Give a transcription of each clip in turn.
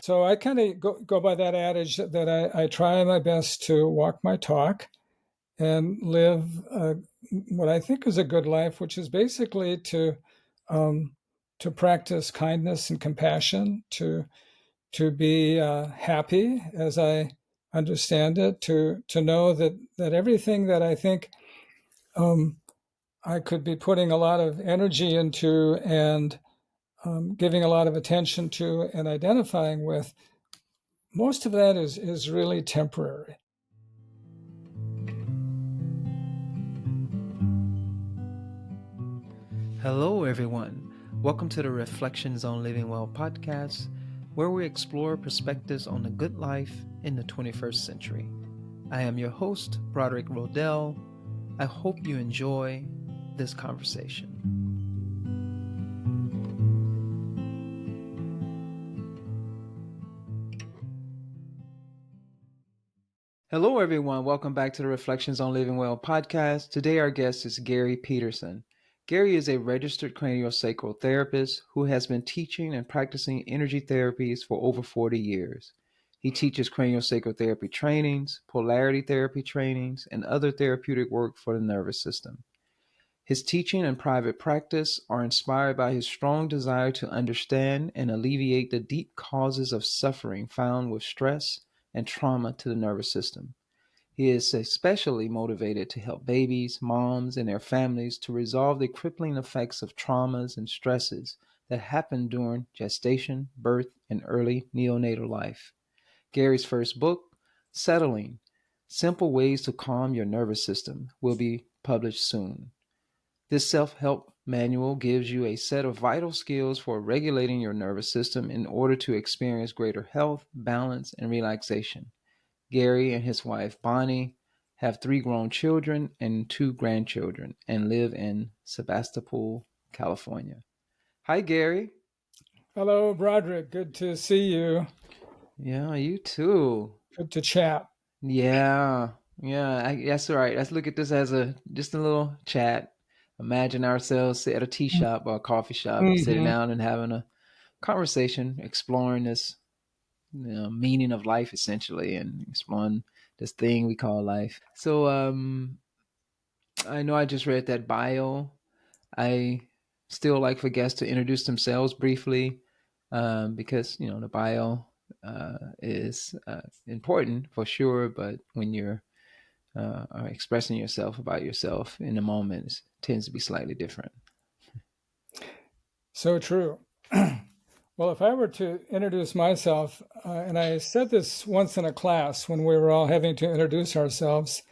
So I kind of go by that adage that I try my best to walk my talk and live what I think is a good life, which is basically um, to practice kindness and compassion, to be happy as I understand it, to know that everything that I think I could be putting a lot of energy into and giving a lot of attention to and identifying with, most of that is really temporary. Hello, everyone. Welcome to the Reflections on Living Well podcast, where we explore perspectives on the good life in the 21st century. I am your host, Broderick. I hope you enjoy this conversation. Hello, everyone. Welcome back to the Reflections on Living Well podcast. Today, our guest is Gary Peterson. Gary is a registered craniosacral therapist who has been teaching and practicing energy therapies for over 40 years. He teaches craniosacral therapy trainings, polarity therapy trainings, and other therapeutic work for the nervous system. His teaching and private practice are inspired by his strong desire to understand and alleviate the deep causes of suffering found with stress and trauma to the nervous system. He is especially motivated to help babies, moms, and their families to resolve the crippling effects of traumas and stresses that happen during gestation, birth, and early neonatal life. Gary's first book, Settling: Simple Ways to Calm Your Nervous System, will be published soon. This self-help manual gives you a set of vital skills for regulating your nervous system in order to experience greater health, balance, and relaxation. Gary and his wife, Bonnie, have 3 grown children and 2 grandchildren and live in Sebastopol, California. Hi, Gary. Hello, Broderick. Good to see you. Yeah, you too. Good to chat. Yeah, that's right. Let's look at this as just a little chat. Imagine ourselves at a tea shop or a coffee shop, sitting Mm-hmm. down and having a conversation, exploring this meaning of life, essentially, and exploring this thing we call life. So, I know I just read that bio. I still like for guests to introduce themselves briefly, because the bio is important for sure, but when you're expressing yourself about yourself in the moment, it tends to be slightly different. So true. Well, if I were to introduce myself, and I said this once in a class when we were all having to introduce ourselves,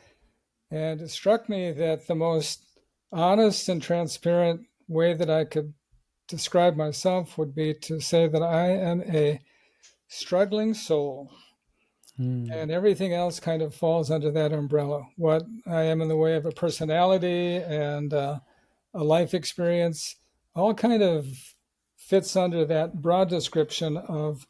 and it struck me that the most honest and transparent way that I could describe myself would be to say that I am a struggling soul, and everything else kind of falls under that umbrella. What I am in the way of a personality and a life experience all kind of fits under that broad description of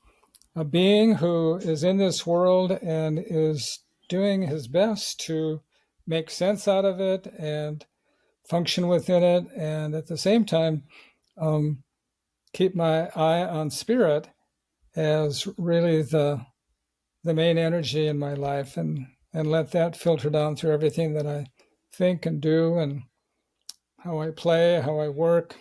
a being who is in this world and is doing his best to make sense out of it and function within it, and at the same time um, keep my eye on spirit as really the main energy in my life, and let that filter down through everything that I think and do, and how I play, how I work.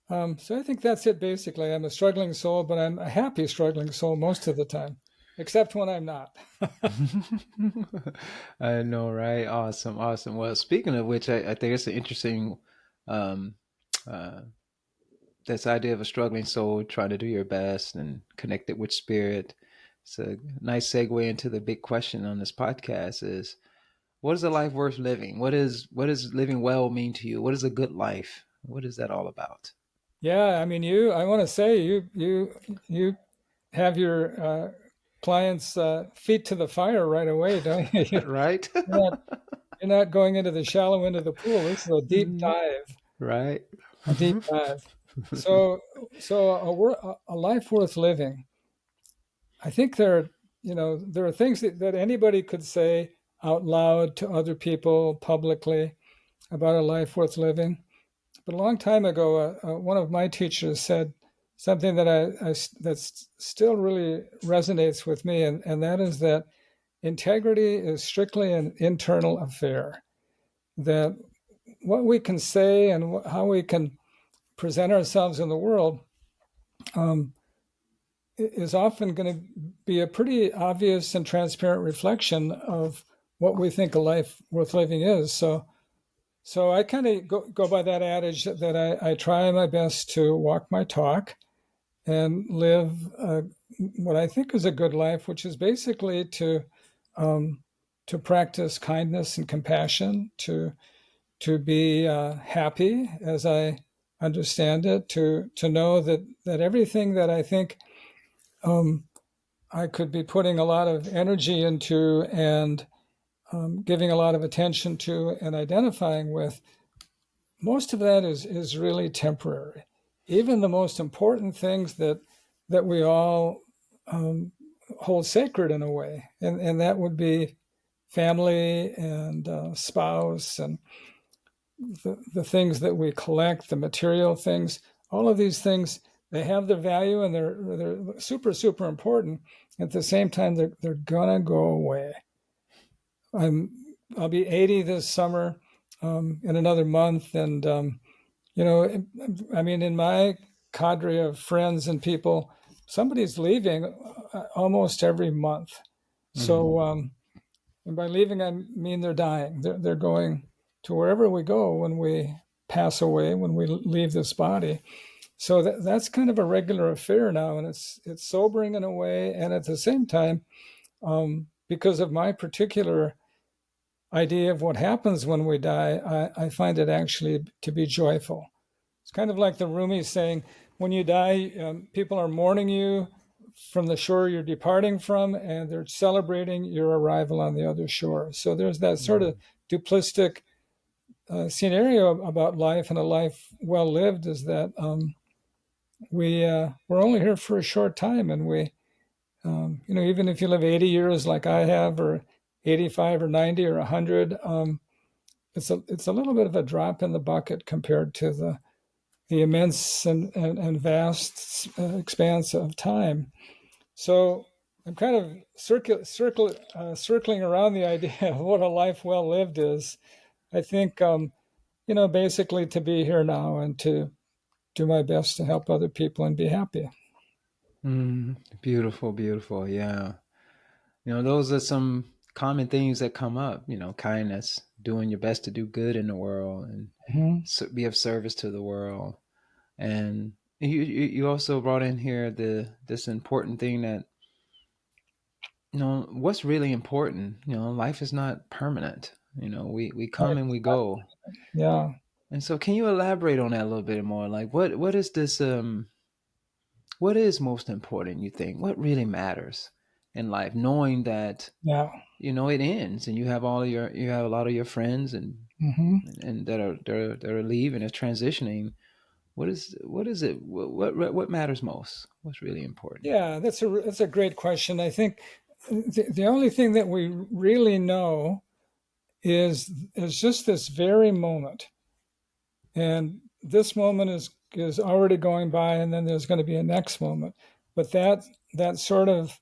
So I think that's it basically. I'm a struggling soul, but I'm a happy struggling soul most of the time, except when I'm not. I know, right? Awesome, awesome. Well, speaking of which, I think it's an interesting um, uh, this idea of a struggling soul trying to do your best and connect it with spirit. It's a nice segue into the big question on this podcast: is what is a life worth living? What does living well mean to you? What is a good life? What is that all about? Yeah, I mean, I want to say you have your clients' feet to the fire right away, don't you? Right? You're not, you're not going into the shallow end of the pool. This is a deep dive, Right. a deep dive. So, a life worth living. I think there are things that anybody could say out loud to other people publicly about a life worth living. But a long time ago, one of my teachers something that that still really resonates with me, and that is that integrity is strictly an internal affair. That what we can say and how we can present ourselves in the world is often going to be a pretty obvious and transparent reflection of what we think a life worth living is. So I kind of go by that adage that I try my best to walk my talk and live what I think is a good life, which is basically to practice kindness and compassion, to be happy as I understand it, to know that everything that I think I could be putting a lot of energy into and giving a lot of attention to and identifying with, most of that is really temporary. Even the most important things that we all hold sacred in a way, and that would be family and spouse and the things that we collect, the material things, all of these things, they have their value and they're super, super important. At the same time, they're gonna go away. I'll be 80 this summer, in another month, and I mean, in my cadre of friends and people, somebody's leaving almost every month. Mm-hmm. So, and by leaving, I mean they're dying. They're going to wherever we go when we pass away, when we leave this body. So that's kind of a regular affair now, and it's sobering in a way, and at the same time, because of my particular idea of what happens when we die, I find it actually to be joyful. It's kind of like the Rumi saying, when you die, people are mourning you from the shore you're departing from, and they're celebrating your arrival on the other shore. So there's that sort of duplistic scenario about life, and a life well lived is that we're only here for a short time, and we, even if you live 80 years like I have, or 85 or 90 or 100, it's a little bit of a drop in the bucket compared to the immense and vast expanse of time. So I'm kind of circling around the idea of what a life well lived is. I think, basically to be here now and to do my best to help other people and be happy. Beautiful, beautiful. Yeah. Those are some common things that come up, kindness, doing your best to do good in the world and Mm-hmm. be of service to the world. And you also brought in here this important thing that, what's really important, life is not permanent. We come and we go. Yeah. And so can you elaborate on that a little bit more? Like what is this what is most important, you think? What really matters in life, knowing that Yeah. it ends, and you have a lot of your friends and Mm-hmm. and that are leaving, are transitioning. What is it? What matters most? What's really important? Yeah, that's a great question. I think the only thing that we really know is just this very moment, and this moment is already going by, and then there's going to be a next moment. But that sort of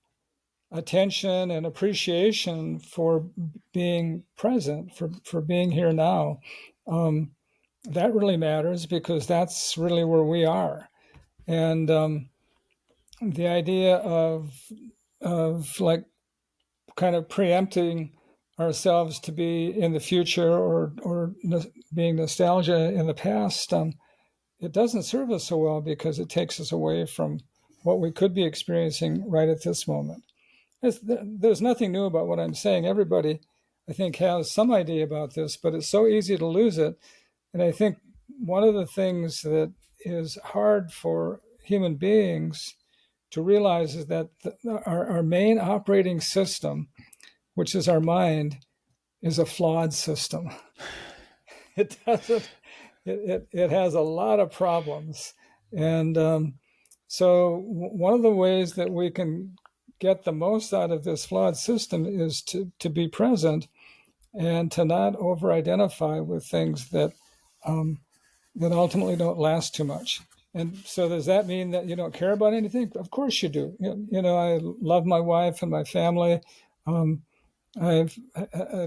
attention and appreciation for being present, for being here now, that really matters, because that's really where we are. And the idea of like kind of preempting ourselves to be in the future, or being nostalgia in the past, it doesn't serve us so well, because it takes us away from what we could be experiencing right at this moment. There's nothing new about what I'm saying. Everybody, I think, has some idea about this, but it's so easy to lose it. And I think one of the things that is hard for human beings to realize is that our main operating system, which is our mind, is a flawed system. It doesn't. It has a lot of problems, and so one of the ways that we can get the most out of this flawed system is to be present, and to not over-identify with things that ultimately don't last too much. And so does that mean that you don't care about anything? Of course you do. I love my wife and my family. Um, I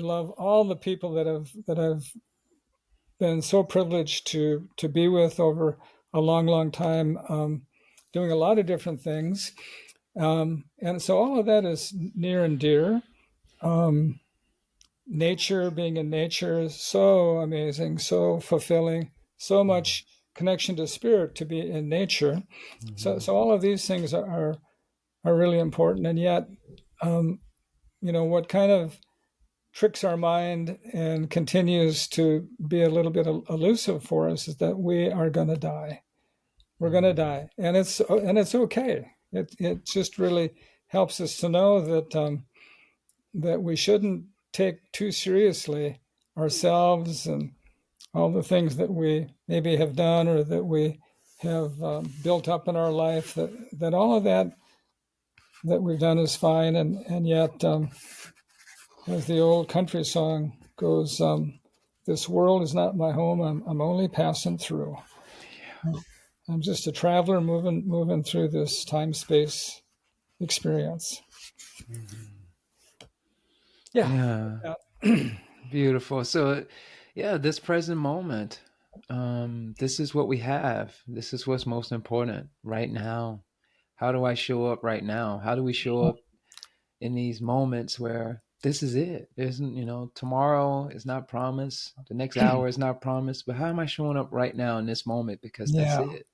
love all the people that I've been so privileged to be with over a long, long time, doing a lot of different things. And so all of that is near and dear. Um, Nature, being in nature, is so amazing, so fulfilling, so much connection to spirit to be in nature. Mm-hmm. So all of these things are really important. And yet, um, what kind of tricks our mind and continues to be a little bit elusive for us is that we are going to die. We're going to die, and it's okay. It just really helps us to know that we shouldn't take too seriously ourselves and all the things that we maybe have done or that we have built up in our life. That all of that we've done is fine, and yet, as the old country song goes, this world is not my home. I'm only passing through. I'm just a traveler moving through this time space experience. Mm-hmm. Yeah. Yeah, Yeah. beautiful. So, yeah, this present moment, this is what we have. This is what's most important right now. How do I show up right now? How do we show up in these moments where this is it? Isn't, tomorrow is not promised, the next hour is not promised, but how am I showing up right now in this moment? Because that's Yeah. it.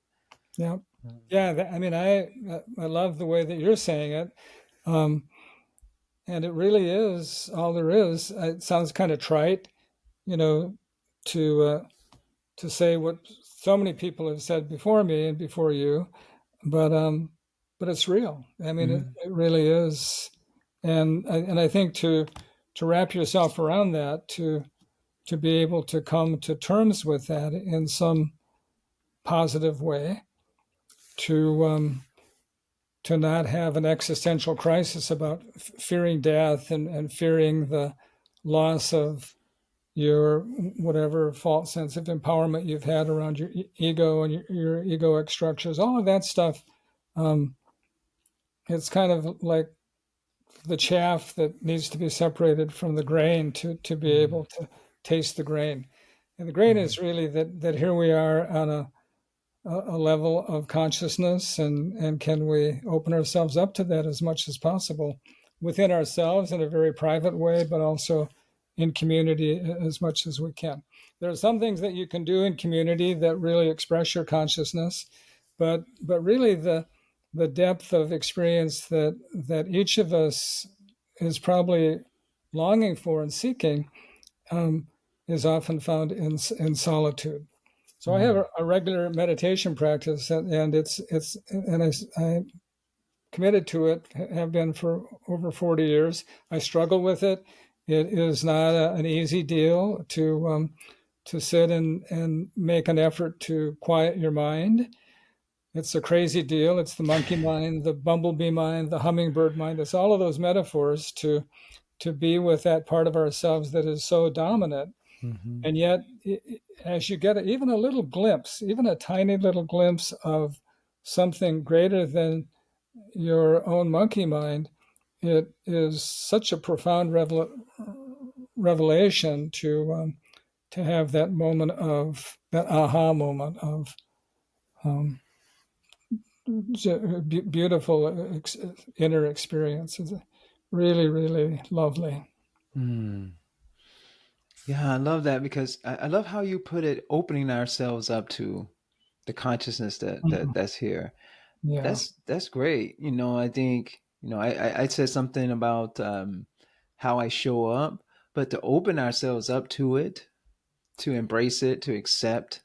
Yeah. Mm. Yeah. I mean, I love the way that you're saying it. Um, and it really is all there is. It sounds kind of trite, you know, to uh, to say what so many people have said before me and before you, but it's real. I mean, Mhm. it really is. And I think to wrap yourself around that, to be able to come to terms with that in some positive way, to to not have an existential crisis about fearing death and fearing the loss of your whatever false sense of empowerment you've had around your ego and your egoic structures, all of that stuff. Um, it's kind of like the chaff that needs to be separated from the grain to be Mm. able to taste the grain. And the grain Mm. is really that here we are on a level of consciousness, and can we open ourselves up to that as much as possible within ourselves in a very private way, but also in community as much as we can. There are some things that you can do in community that really express your consciousness, but really the depth of experience that each of us is probably longing for and seeking, um, is often found in solitude. So I have Mm. a regular meditation practice, and I committed to it, have been for over 40 years. I struggle with it. It is not an easy deal to sit and make an effort to quiet your mind. It's a crazy deal. It's the monkey mind, the bumblebee mind, the hummingbird mind. It's all of those metaphors to be with that part of ourselves that is so dominant. Mhm. And yet, as you get even a little glimpse, even a tiny little glimpse of something greater than your own monkey mind, it is such a profound revelation to have that moment of that aha moment of um, beautiful inner experience. It's really, really lovely. Mm. Yeah, I love that because I love how you put it, opening ourselves up to the consciousness Mhm. that's here. Yeah, That's great. I think, I said something about how I show up, but to open ourselves up to it, to embrace it, to accept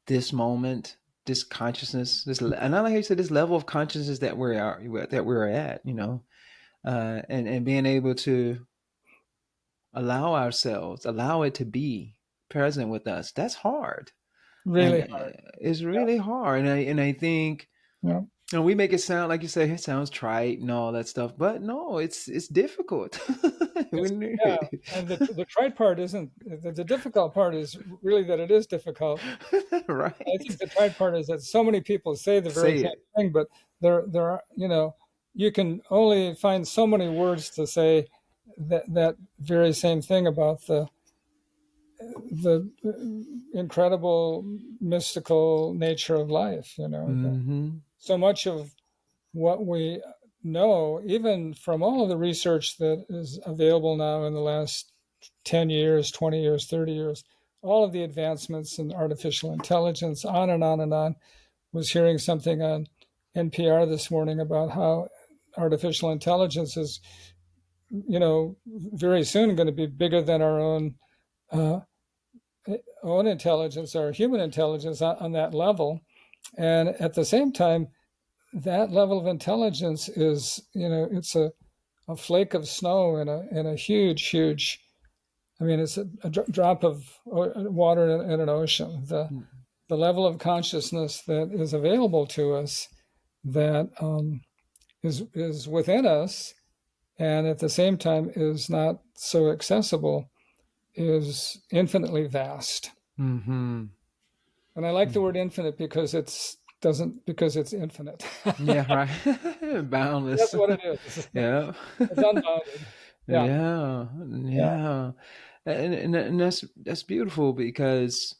this moment, this consciousness, and I like how you said, this level of consciousness that we're at, and being able to allow it to be present with us. That's hard, and really. it's Yeah, really hard. And I think yeah. And we make it sound like you say it sounds trite and all that stuff, but no, it's difficult. Yeah, and the trite part isn't the difficult part is really that it is difficult. I Right. think the trite part is that so many people say the very Say same it. thing, but there are, you can only find so many words to say that very same thing about the incredible mystical nature of life. Mm-hmm. So much of what we know, even from all of the research that is available now in the last 10 years, 20 years, 30 years, all of the advancements in artificial intelligence, on and on and on. Was hearing something on NPR this morning about how artificial intelligence is, very soon going to be bigger than our uh, own intelligence, our human intelligence on that level. And at the same time, that level of intelligence is, it's a flake of snow in a huge, huge. I mean, it's a drop of water in an ocean. The level of consciousness that is available to us that is within us, and at the same time is not so accessible, is infinitely vast. Mm-hmm. And I like the word infinite because it's infinite. Yeah, right. Boundless. That's what it is. Yeah. It's unbounded. Yeah, Yeah. yeah, Yeah. And that's beautiful because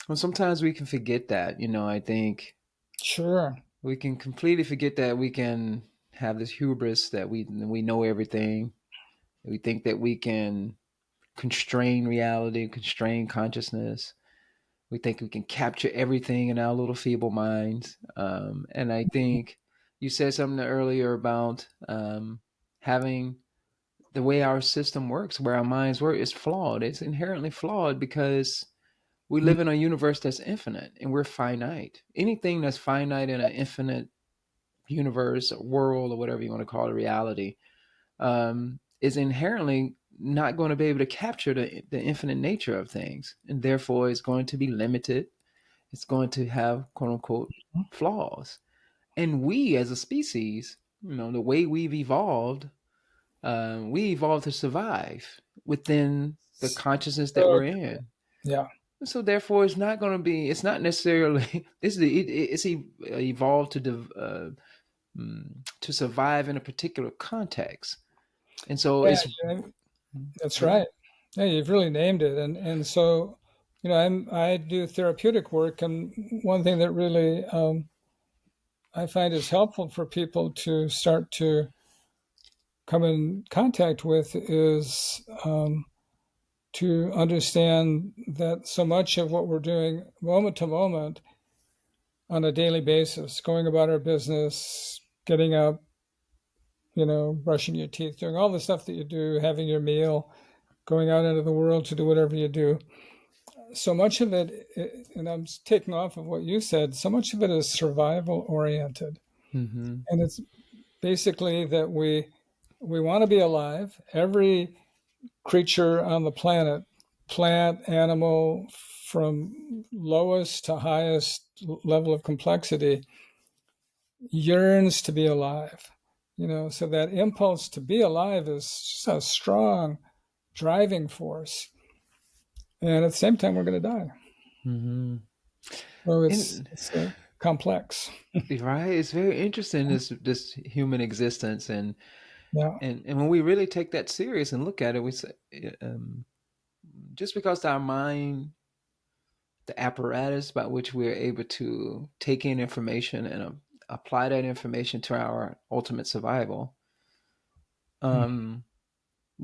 well, sometimes we can forget that, I think sure. we can completely forget that we can have this hubris that we know everything. We think that we can constrain reality, constrain consciousness. We think we can capture everything in our little feeble minds. And I think you said something earlier about having the way our system works, where our minds work, is flawed. It's inherently flawed because we live in a universe that's infinite and we're finite. Anything that's finite in an infinite universe, or world, or whatever you want to call it, reality, is inherently not going to be able to capture the infinite nature of things. And therefore, it's going to be limited. It's going to have quote unquote flaws. And we as a species, the way we evolved to survive within the consciousness that So we're in. yeah, So therefore, it's not going to be. It's not necessarily. It's evolved to survive in a particular context, and so yeah, it's yeah, that's go ahead. right. Yeah, you've really named it. And so, I do therapeutic work, and one thing that really I find is helpful for people to start to come in contact with is to understand that so much of what we're doing moment to moment on a daily basis, going about our business, getting up, brushing your teeth, doing all the stuff that you do, having your meal, going out into the world to do whatever you do. So much of it, and I'm taking off of what you said, so much of it is survival oriented. Mm-hmm. And it's basically that we want to be alive. Every creature on the planet, plant, animal, from lowest to highest level of complexity, yearns to be alive. So that impulse to be alive is just a strong driving force. And at the same time, we're going to die. Mm-hmm. So it's And it's complex. right, it's very interesting this human existence, and Yeah. and when we really take that serious and look at it, we say just because our mind, the apparatus by which we're able to take in information and apply that information to our ultimate survival, um,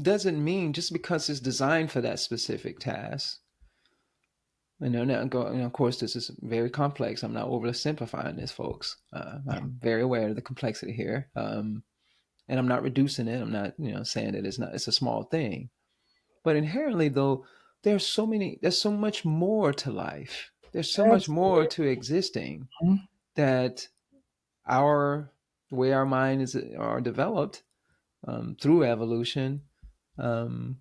doesn't mean just because it's designed for that specific task. Of course, this is very complex. I'm not overly simplifying this, folks. I'm very aware of the complexity here, and I'm not reducing it. I'm not, saying that it's not. It's a small thing, but inherently, though, There's so much more to life. There's so much more Absolutely. to existing that our the way our minds are developed through evolution, um,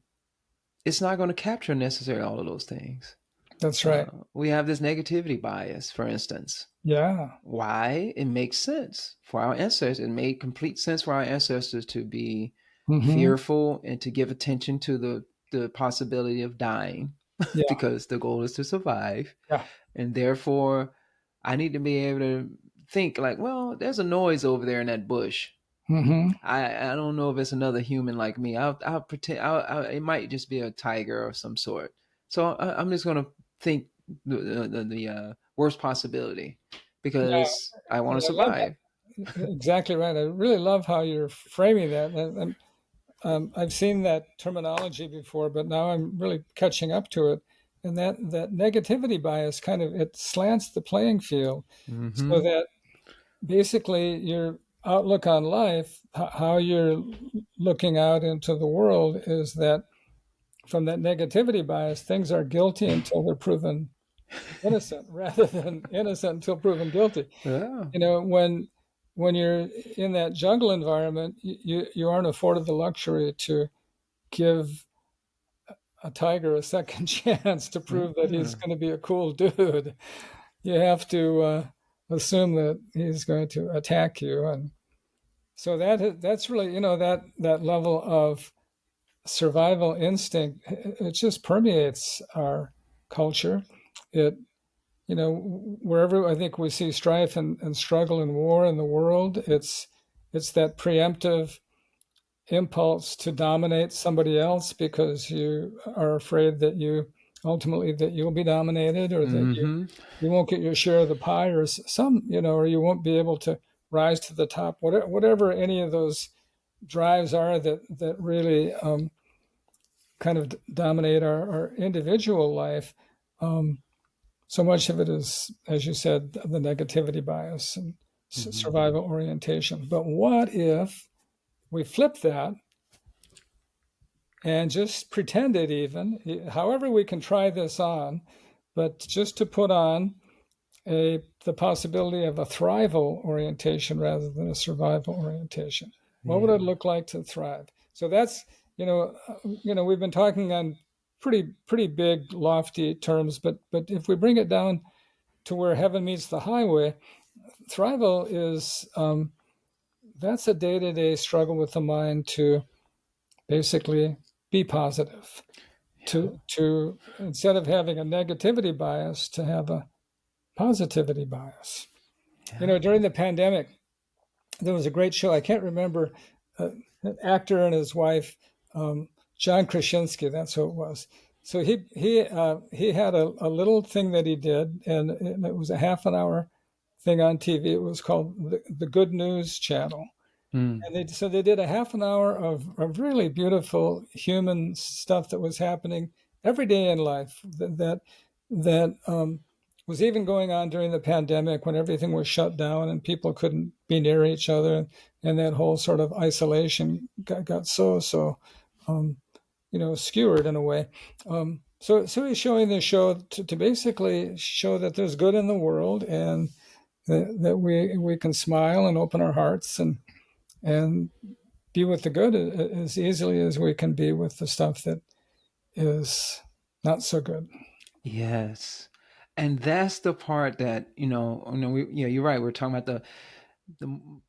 it's not going to capture necessarily all of those things. That's right. We have this negativity bias, for instance. Yeah. Why? It makes sense for our ancestors. It made complete sense for our ancestors to be Hmm. fearful and to give attention to the possibility of dying Yeah. because the goal is to survive. Yeah. And therefore, I need to be able to think like, well, there's a noise over there in that bush. Hmm. I don't know if it's another human like me. I'll pretend it might just be a tiger or some sort. So I'm just gonna think the worst possibility Yeah. because I want And to I love survive. that. Exactly right. I really love how you're framing that. And I've seen that terminology before, but now I'm really catching up to it. And that negativity bias kind of it slants the playing field so Mm-hmm. that basically your outlook on life, how you're looking out into the world, is that from that negativity bias, things are guilty until they're proven innocent, rather than innocent until proven guilty. Yeah. You know, when you're in that jungle environment, you aren't afforded the luxury to give a tiger a second chance to prove that he's Yeah. going to be a cool dude. You have to assume that he's going to attack you, and so that's really, that level of survival instinct. It just permeates our culture. It Wherever I think we see strife and struggle and war in the world, it's that preemptive impulse to dominate somebody else because you are afraid that ultimately that you'll be dominated, or that Mm-hmm. you won't get your share of the pie, or some, or you won't be able to rise to the top. Whatever any of those drives are that really kind of dominate our individual life. Um, so much of it is, as you said, the negativity bias and Mm-hmm. survival orientation. But what if we flip that and just pretend it, even however we can try this on, but just to put on the possibility of a thrival orientation rather than a survival orientation. What would Yeah. it look like to thrive? So that's, we've been talking on pretty big, lofty terms, but if we bring it down to where heaven meets the highway, thrival is that's a day-to-day struggle with the mind to basically be positive, Yeah. to instead of having a negativity bias, to have a positivity bias. Yeah. During the pandemic, there was a great show. I can't remember an actor and his wife, John Krasinski. That's who it was. So he had a little thing that he did, and it was a half an hour thing on TV. It was called the Good News Channel, Mm. and they did a half an hour of really beautiful human stuff that was happening every day in life that was even going on during the pandemic when everything was shut down and people couldn't be near each other, and that whole sort of isolation got so um, skewered in a way. So he's showing this show to basically show that there's good in the world, and that we can smile and open our hearts and be with the good as easily as we can be with the stuff that is not so good. Yes. And that's the part that, you're right. We're talking about the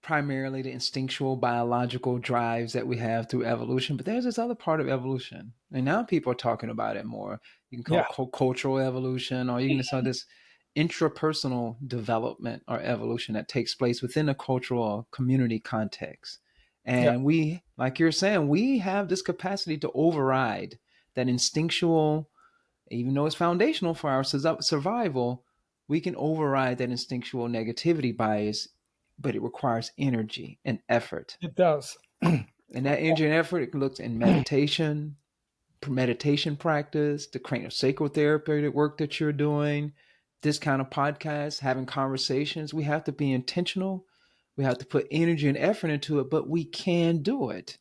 primarily the instinctual biological drives that we have through evolution, but there's this other part of evolution, and now people are talking about it more. You can call Yeah, it cultural evolution, or you can call this intrapersonal development or evolution that takes place within a cultural or community context. yeah, And we, like you're saying, we have this capacity to override that instinctual, even though it's foundational for our survival, we can override that instinctual negativity bias, but it requires energy and effort. it does. And that energy and effort, it looks in meditation practice, the craniosacral therapeutic work that you're doing, this kind of podcast, having conversations. We have to be intentional. We have to put energy and effort into it, but we can do it.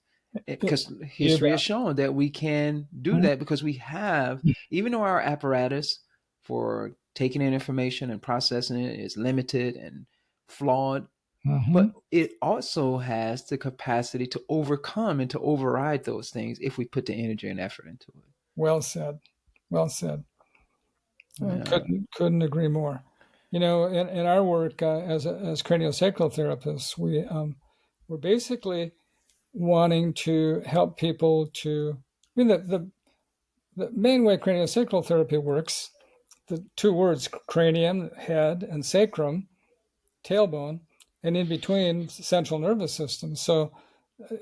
Because You history has bet. shown that we can do that because we have, even though our apparatus for taking in information and processing it is limited and flawed, Mm-hmm. but it also has the capacity to overcome and to override those things if we put the energy and effort into it. Well said. Well said. Yeah. Couldn't agree more. In our work as craniosacral therapists, we're basically wanting to help people to. I mean, the main way craniosacral therapy works, the two words cranium, head, and sacrum, tailbone, and in between, central nervous system. So,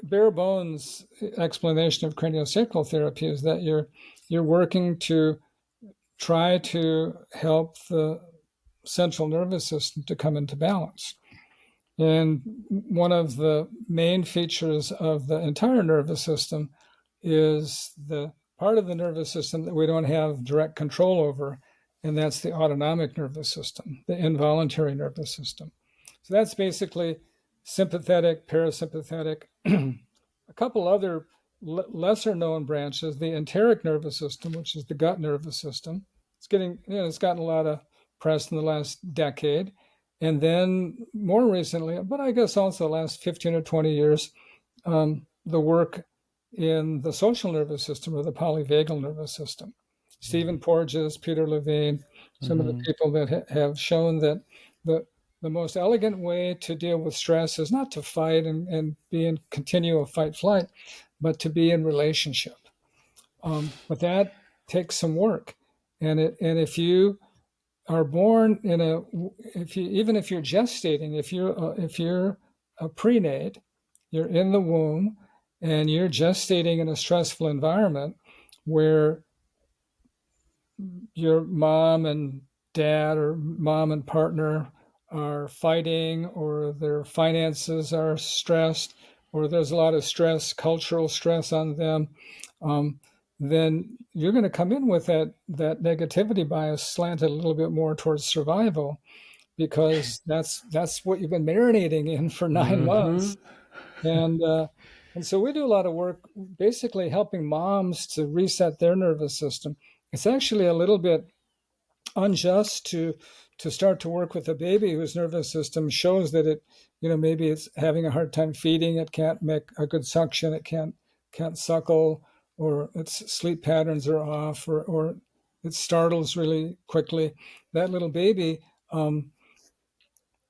bare bones explanation of craniosacral therapy is that you're working to try to help the central nervous system to come into balance. And one of the main features of the entire nervous system is the part of the nervous system that we don't have direct control over, and that's the autonomic nervous system, the involuntary nervous system. So that's basically sympathetic, parasympathetic, a couple other lesser known branches, the enteric nervous system, which is the gut nervous system. It's gotten a lot of press in the last decade. And then more recently, but I guess also the last 15 or 20 years, the work in the social nervous system or the polyvagal nervous system. Stephen Porges, Peter Levine, some of the people that have shown that the the most elegant way to deal with stress is not to fight and be in continual fight flight, but to be in relationship. But that takes some work, and if you are born in a if you even if you're gestating, if you're a prenate, you're in the womb, and you're gestating in a stressful environment where your mom and dad or mom and partner are fighting, or their finances are stressed, or there's a lot of stress, cultural stress on them, then you're going to come in with that negativity bias slanted a little bit more towards survival, because that's what you've been marinating in for 9 months. And so we do a lot of work basically helping moms to reset their nervous system. It's actually a little bit unjust to start to work with a baby whose nervous system shows that maybe it's having a hard time feeding, it can't make a good suction, it can't suckle, or its sleep patterns are off, or it startles really quickly. That little baby,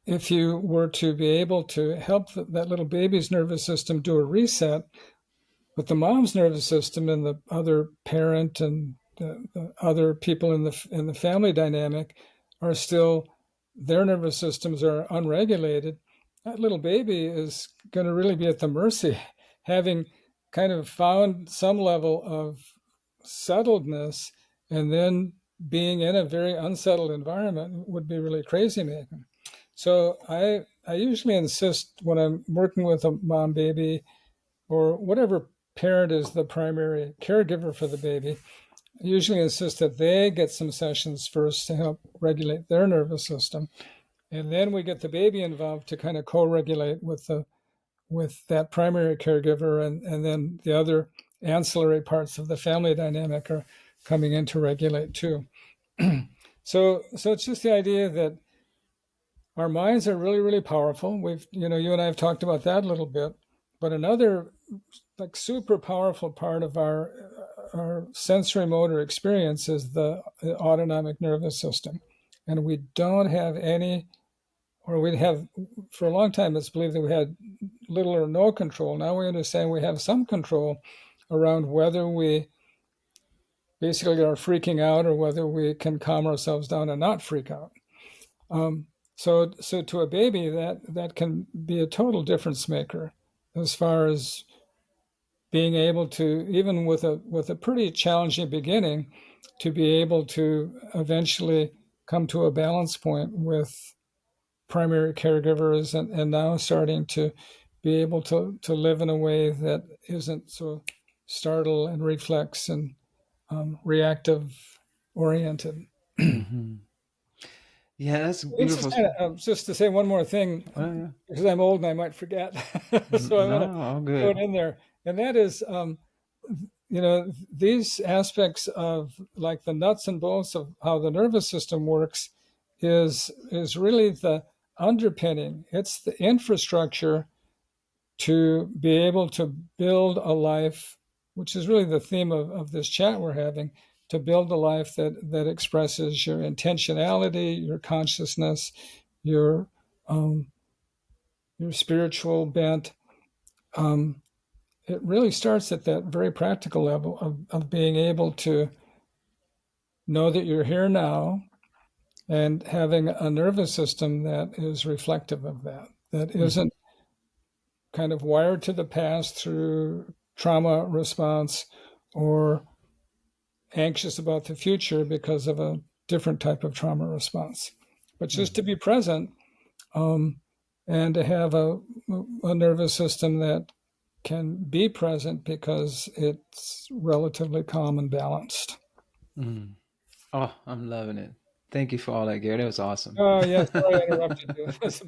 if you were to be able to help that little baby's nervous system do a reset, but the mom's nervous system and the other parent and the other people in the family dynamic are still, their nervous systems are unregulated, that little baby is going to really be at the mercy, having kind of found some level of settledness, and then being in a very unsettled environment would be really crazy making. So I usually insist when I'm working with a mom baby, or whatever parent is the primary caregiver for the baby, I usually insist that they get some sessions first to help regulate their nervous system. And then we get the baby involved to kind of co-regulate with that primary caregiver, and then the other ancillary parts of the family dynamic are coming in to regulate too. So it's just the idea that our minds are really, really powerful. You and I have talked about that a little bit, but another like super powerful part of our sensory motor experience is the autonomic nervous system. And we don't have any, or we have, for a long time, it's believed that we had little or no control. Now we understand we have some control around whether we basically are freaking out, or whether we can calm ourselves down and not freak out. So to a baby, that can be a total difference maker, as far as being able to, even with a pretty challenging beginning, to be able to eventually come to a balance point with primary caregivers, and now starting to be able to live in a way that isn't so startle and reflex and reactive oriented. Mm-hmm. Yeah, that's This is beautiful. kind of, just to say one more thing, Oh, yeah. because I'm old and I might forget, so I'm No, going to all throw it good. in there, and that is, these aspects of like the nuts and bolts of how the nervous system works is really the underpinning. It's the infrastructure to be able to build a life, which is really the theme of this chat we're having, to build a life that expresses your intentionality, your consciousness, your um, your spiritual bent. Um, it really starts at that very practical level of being able to know that you're here now and having a nervous system that is reflective of that, that isn't kind of wired to the past through trauma response or anxious about the future because of a different type of trauma response. But just to be present um, and to have a nervous system that can be present because it's relatively calm and balanced. Mm. Oh, I'm loving it. Thank you for all that, Gary. That was awesome. Oh, yeah, sorry I interrupted you. It was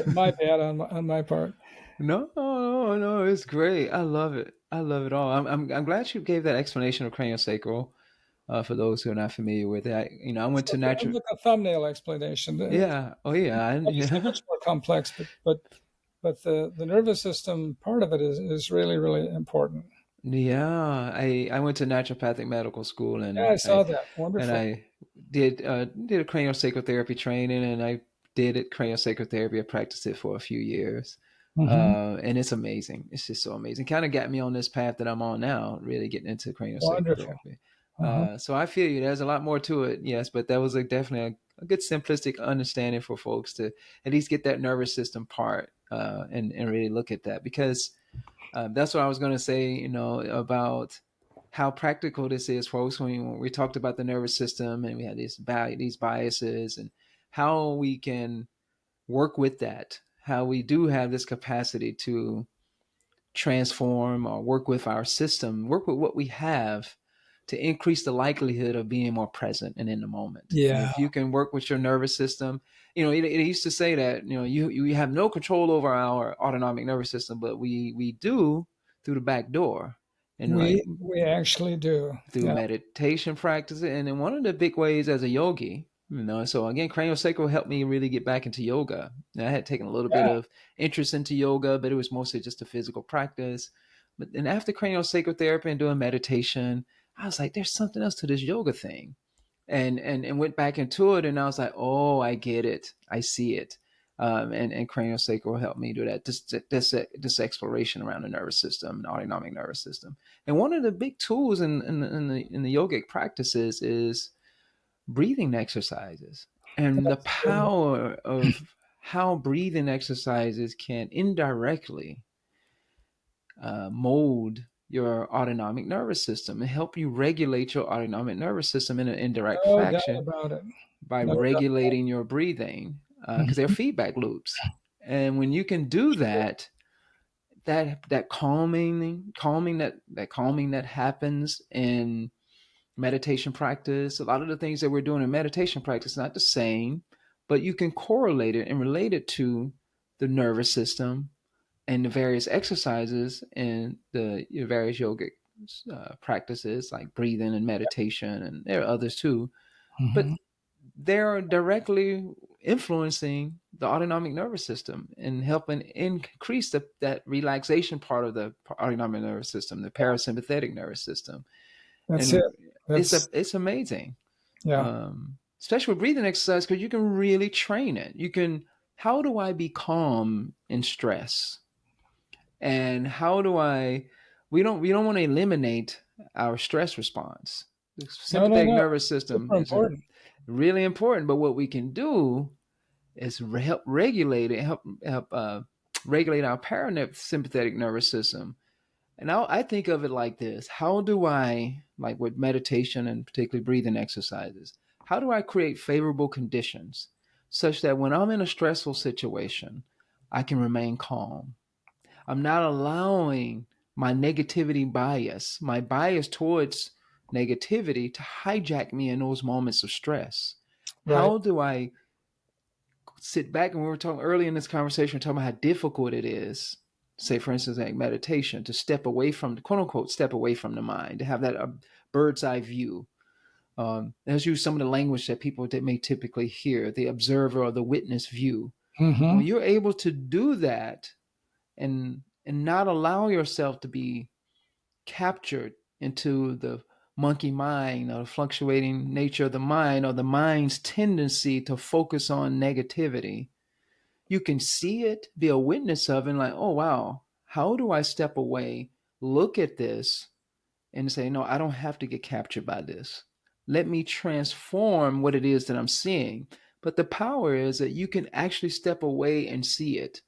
my bad on my part. No, no, no, it's great. I love it. I love it all. I'm glad you gave that explanation of craniosacral. For those who are not familiar with it, I went to It's natural. like a thumbnail explanation. Yeah. Oh, yeah. Obviously Yeah. much more complex, but the nervous system part of it is really, really important. Yeah. I went to naturopathic medical school, Yeah, I saw that. and Wonderful. I did a craniosacral therapy training, and I did it craniosacral therapy. I practiced it for a few years. Hmm. And it's amazing. It's just so amazing. Kind of got me on this path that I'm on now, really getting into craniosacral Wonderful. therapy. Uh-huh. So I feel you. There's a lot more to it, yes, but that was definitely a good simplistic understanding for folks to at least get that nervous system part and really look at that, because that's what I was going to say, about how practical this is, folks. When we talked about the nervous system and we had these biases and how we can work with that, how we do have this capacity to transform or work with our system, work with what we have to increase the likelihood of being more present and in the moment. And Yeah, if you can work with your nervous system, it used to say that, you have no control over our autonomic nervous system, but we do through the back door. And like we actually do. through Yeah, meditation practices. And in one of the big ways as a yogi, so again, craniosacral helped me really get back into yoga. And I had taken a little bit yeah. of interest into yoga, but it was mostly just a physical practice. But then after craniosacral therapy and doing meditation, I was like, there's something else to this yoga thing. And went back into it, and I was like, oh, I get it, I see it. And craniosacral helped me do that. This exploration around the nervous system, the autonomic nervous system. And one of the big tools in the yogic practices is breathing exercises, and the That's power of how breathing exercises can indirectly mold your autonomic nervous system and help you regulate your autonomic nervous system in an indirect no doubt fashion about it. by No doubt. regulating your breathing, because they're Mhm. feedback loops. And when you can do that, that calming that happens in meditation practice, a lot of the things that we're doing in meditation practice not the same, but you can correlate it and relate it to the nervous system and the various exercises and the various yogic practices like breathing and meditation, and there are others too, but Mhm. they're directly influencing the autonomic nervous system and helping increase that relaxation part of the autonomic nervous system, the parasympathetic nervous system. That's it. And That's it's amazing, yeah. especially with breathing exercise, because you can really train it. You can, how do I be calm in stress? And how do I, we don't want to eliminate our stress response. The No, no, sympathetic no. nervous system Super is important. really important, but what we can do is help regulate it, help regulate our parasympathetic nervous system. And I think of it like this: how do I, like with meditation and particularly breathing exercises, how do I create favorable conditions such that when I'm in a stressful situation, I can remain calm? I'm not allowing my negativity bias, my bias towards negativity, to hijack me in those moments of stress. Right. How do I sit back? And we were talking early in this conversation, we're talking about how difficult it is, say, for instance, like meditation, to step away from, quote unquote, step away from the mind, to have that bird's eye view. Let's use some of the language that people that may typically hear, the observer or the witness view. Hmm. When you're able to do that and not allow yourself to be captured into the monkey mind, or the fluctuating nature of the mind, or the mind's tendency to focus on negativity. You can see it, be a witness of it, and like, oh wow, how do I step away, look at this, and say, no, I don't have to get captured by this. Let me transform what it is that I'm seeing. But the power is that you can actually step away and see it.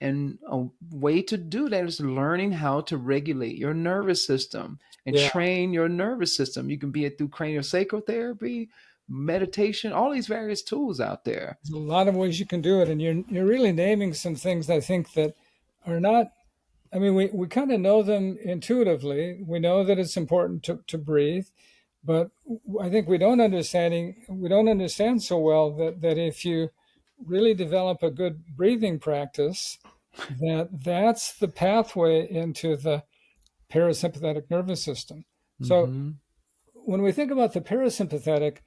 And a way to do that is learning how to regulate your nervous system and Yeah, train your nervous system. You can be it through craniosacral therapy, meditation, all these various tools out there. there's a lot of ways you can do it, and you're really naming some things I think that are not. I mean, we kind of know them intuitively. We know that it's important to breathe, but I think we don't understand so well that if you really develop a good breathing practice, that's the pathway into the parasympathetic nervous system. So Mm-hmm. when we think about the parasympathetic,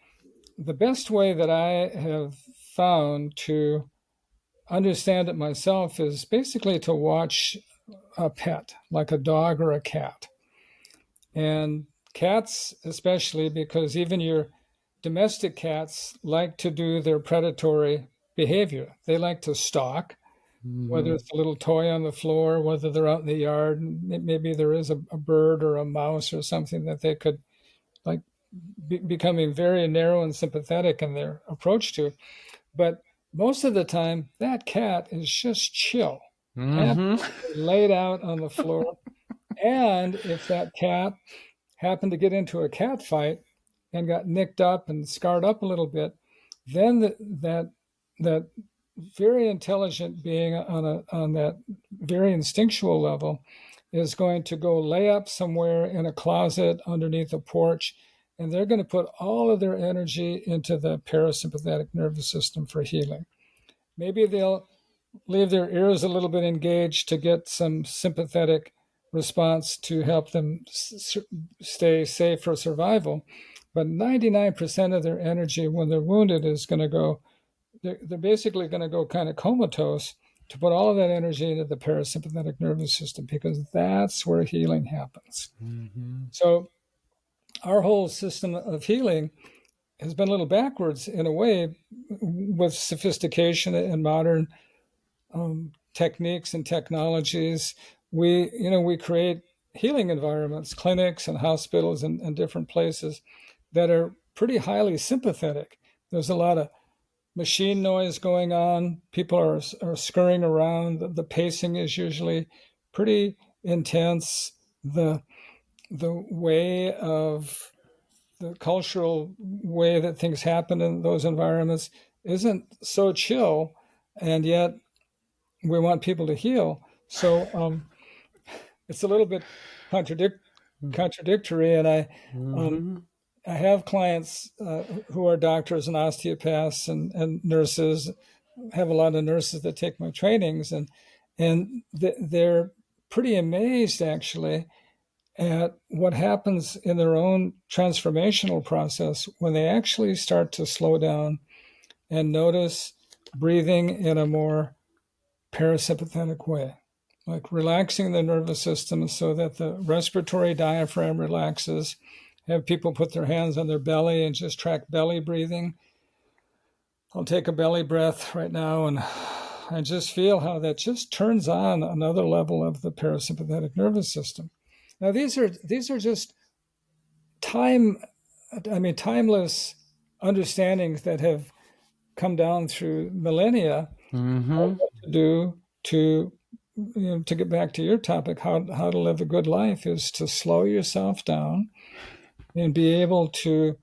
the best way that I have found to understand it myself is basically to watch a pet, like a dog or a cat. And cats, especially, because even your domestic cats like to do their predatory behavior. They like to stalk, whether Mm-hmm. it's a little toy on the floor, whether they're out in the yard, maybe there is a bird or a mouse or something that they could like becoming very narrow and sympathetic in their approach to. But most of the time, that cat is just chill, Mm-hmm. absolutely laid out on the floor. And if that cat happened to get into a cat fight and got nicked up and scarred up a little bit, then that very intelligent being on that very instinctual level is going to go lay up somewhere in a closet underneath a porch, and they're going to put all of their energy into the parasympathetic nervous system for healing. Maybe they'll leave their ears a little bit engaged to get some sympathetic response to help them stay safe for survival. But 99% of their energy when they're wounded is going to go, they're basically going to go kind of comatose to put all of that energy into the parasympathetic nervous system because that's where healing happens. Mm-hmm. So, our whole system of healing has been a little backwards in a way with sophistication and modern techniques and technologies. We create healing environments, clinics and hospitals and different places that are pretty highly sympathetic. There's a lot of machine noise going on. People are scurrying around. The pacing is usually pretty intense. The way of the cultural way that things happen in those environments isn't so chill, and yet we want people to heal. So it's a little bit contradictory. And um, Mm-hmm. I have clients who are doctors and osteopaths and nurses. I have a lot of nurses that take my trainings, and they're pretty amazed actually at what happens in their own transformational process when they actually start to slow down and notice breathing in a more parasympathetic way, like relaxing the nervous system so that the respiratory diaphragm relaxes. Have people put their hands on their belly and just track belly breathing. I'll take a belly breath right now and just feel how that just turns on another level of the parasympathetic nervous system. Now these are just time timeless understandings that have come down through millennia of Mm-hmm. what to do to to get back to your topic, how to live a good life is to slow yourself down and be able to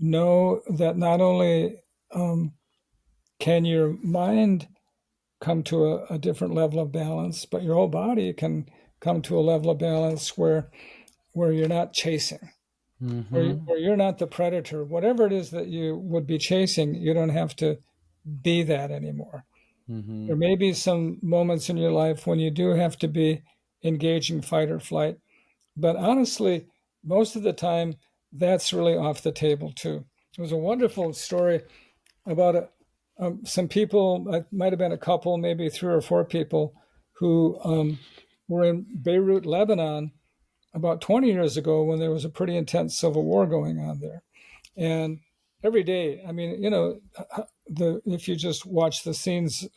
know that not only um, can your mind come to a different level of balance, but your whole body can come to a level of balance where you're not chasing, Mm-hmm. where you're not the predator. Whatever it is that you would be chasing, you don't have to be that anymore. Mm-hmm. There may be some moments in your life when you do have to be engaging fight or flight, but honestly, most of the time, that's really off the table too. It was a wonderful story about some people, it might have been a couple, maybe three or four people, who were in Beirut, Lebanon, about 20 years ago when there was a pretty intense civil war going on there. And every day, I mean, if you just watch the scenes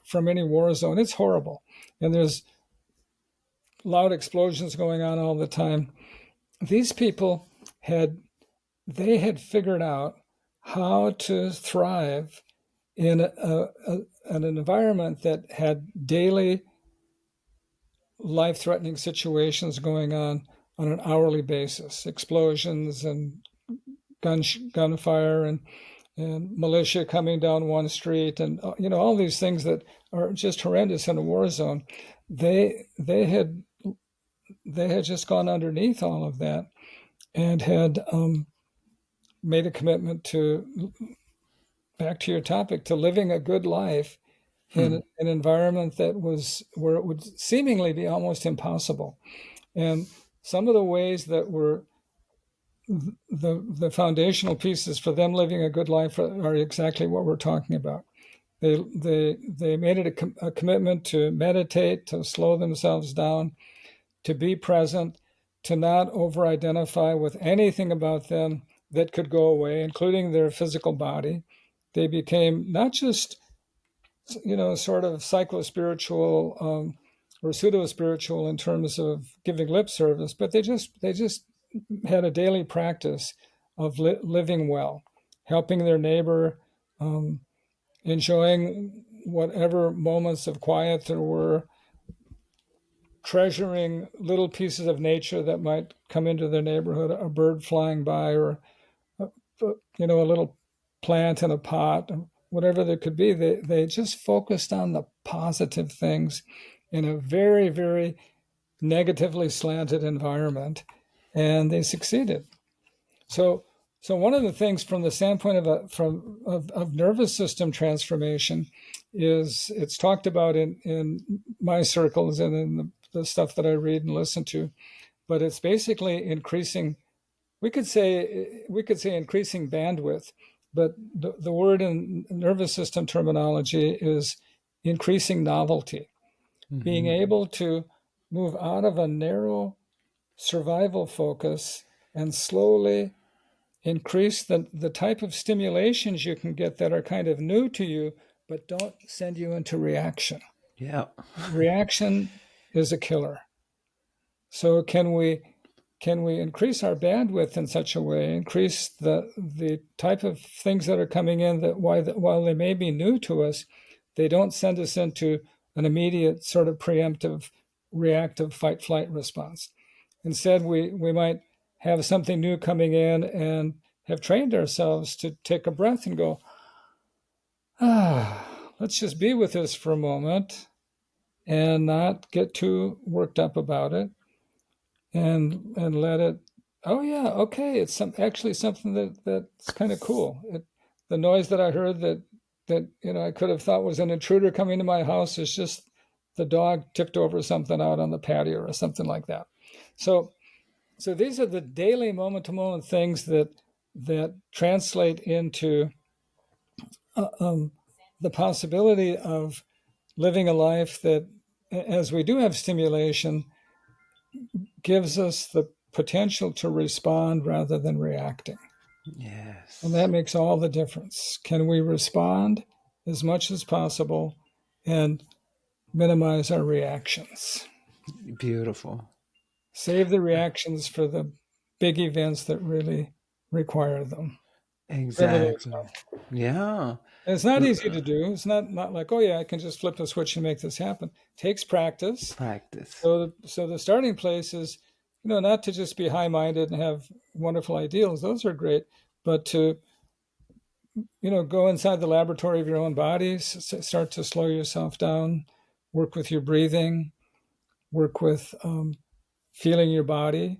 from any war zone, it's horrible. And there's loud explosions going on all the time. These people had figured out how to thrive in an environment that had daily life-threatening situations going on an hourly basis, explosions and gunfire and militia coming down one street, and all these things that are just horrendous in a war zone. They had just gone underneath all of that and had made a commitment to, back to your topic, to living a good life in an environment that was where it would seemingly be almost impossible. And some of the ways that were the foundational pieces for them living a good life are exactly what we're talking about. They made it a commitment to meditate, to slow themselves down, to be present, to not over-identify with anything about them that could go away, including their physical body. They became not just, sort of psycho-spiritual or pseudo-spiritual in terms of giving lip service, but they just had a daily practice of living well, helping their neighbor, enjoying whatever moments of quiet there were, treasuring little pieces of nature that might come into their neighborhood, a bird flying by, or a little plant in a pot, whatever there could be. They just focused on the positive things in a very, very negatively slanted environment, and they succeeded. So one of the things from the standpoint of nervous system transformation is, it's talked about in my circles and in the stuff that I read and listen to, but it's basically increasing. We could say increasing bandwidth, but the word in nervous system terminology is increasing novelty, being able to move out of a narrow survival focus and slowly increase the type of stimulations you can get that are kind of new to you, but don't send you into reaction. Yeah. Reaction is a killer. So can we increase our bandwidth in such a way, increase the type of things that are coming in, that while they may be new to us, they don't send us into an immediate sort of preemptive, reactive fight-flight response. Instead, we might have something new coming in and have trained ourselves to take a breath and go, let's just be with this for a moment and not get too worked up about it, and let it, oh yeah, okay, it's actually something that's kind of cool. The noise that I heard that I could have thought was an intruder coming to my house is just the dog tipped over something out on the patio or something like that. So these are the daily moment-to-moment things that translate into the possibility of living a life that, as we do have stimulation, gives us the potential to respond rather than reacting. Yes. And that makes all the difference. Can we respond as much as possible and minimize our reactions? Beautiful. Save the reactions for the big events that really require them. Exactly. Yeah. And it's not easy to do. It's not like, oh yeah, I can just flip a switch and make this happen. It takes practice. So the starting place is, not to just be high-minded and have wonderful ideals. Those are great, but to, go inside the laboratory of your own body, start to slow yourself down, work with your breathing, work with feeling your body,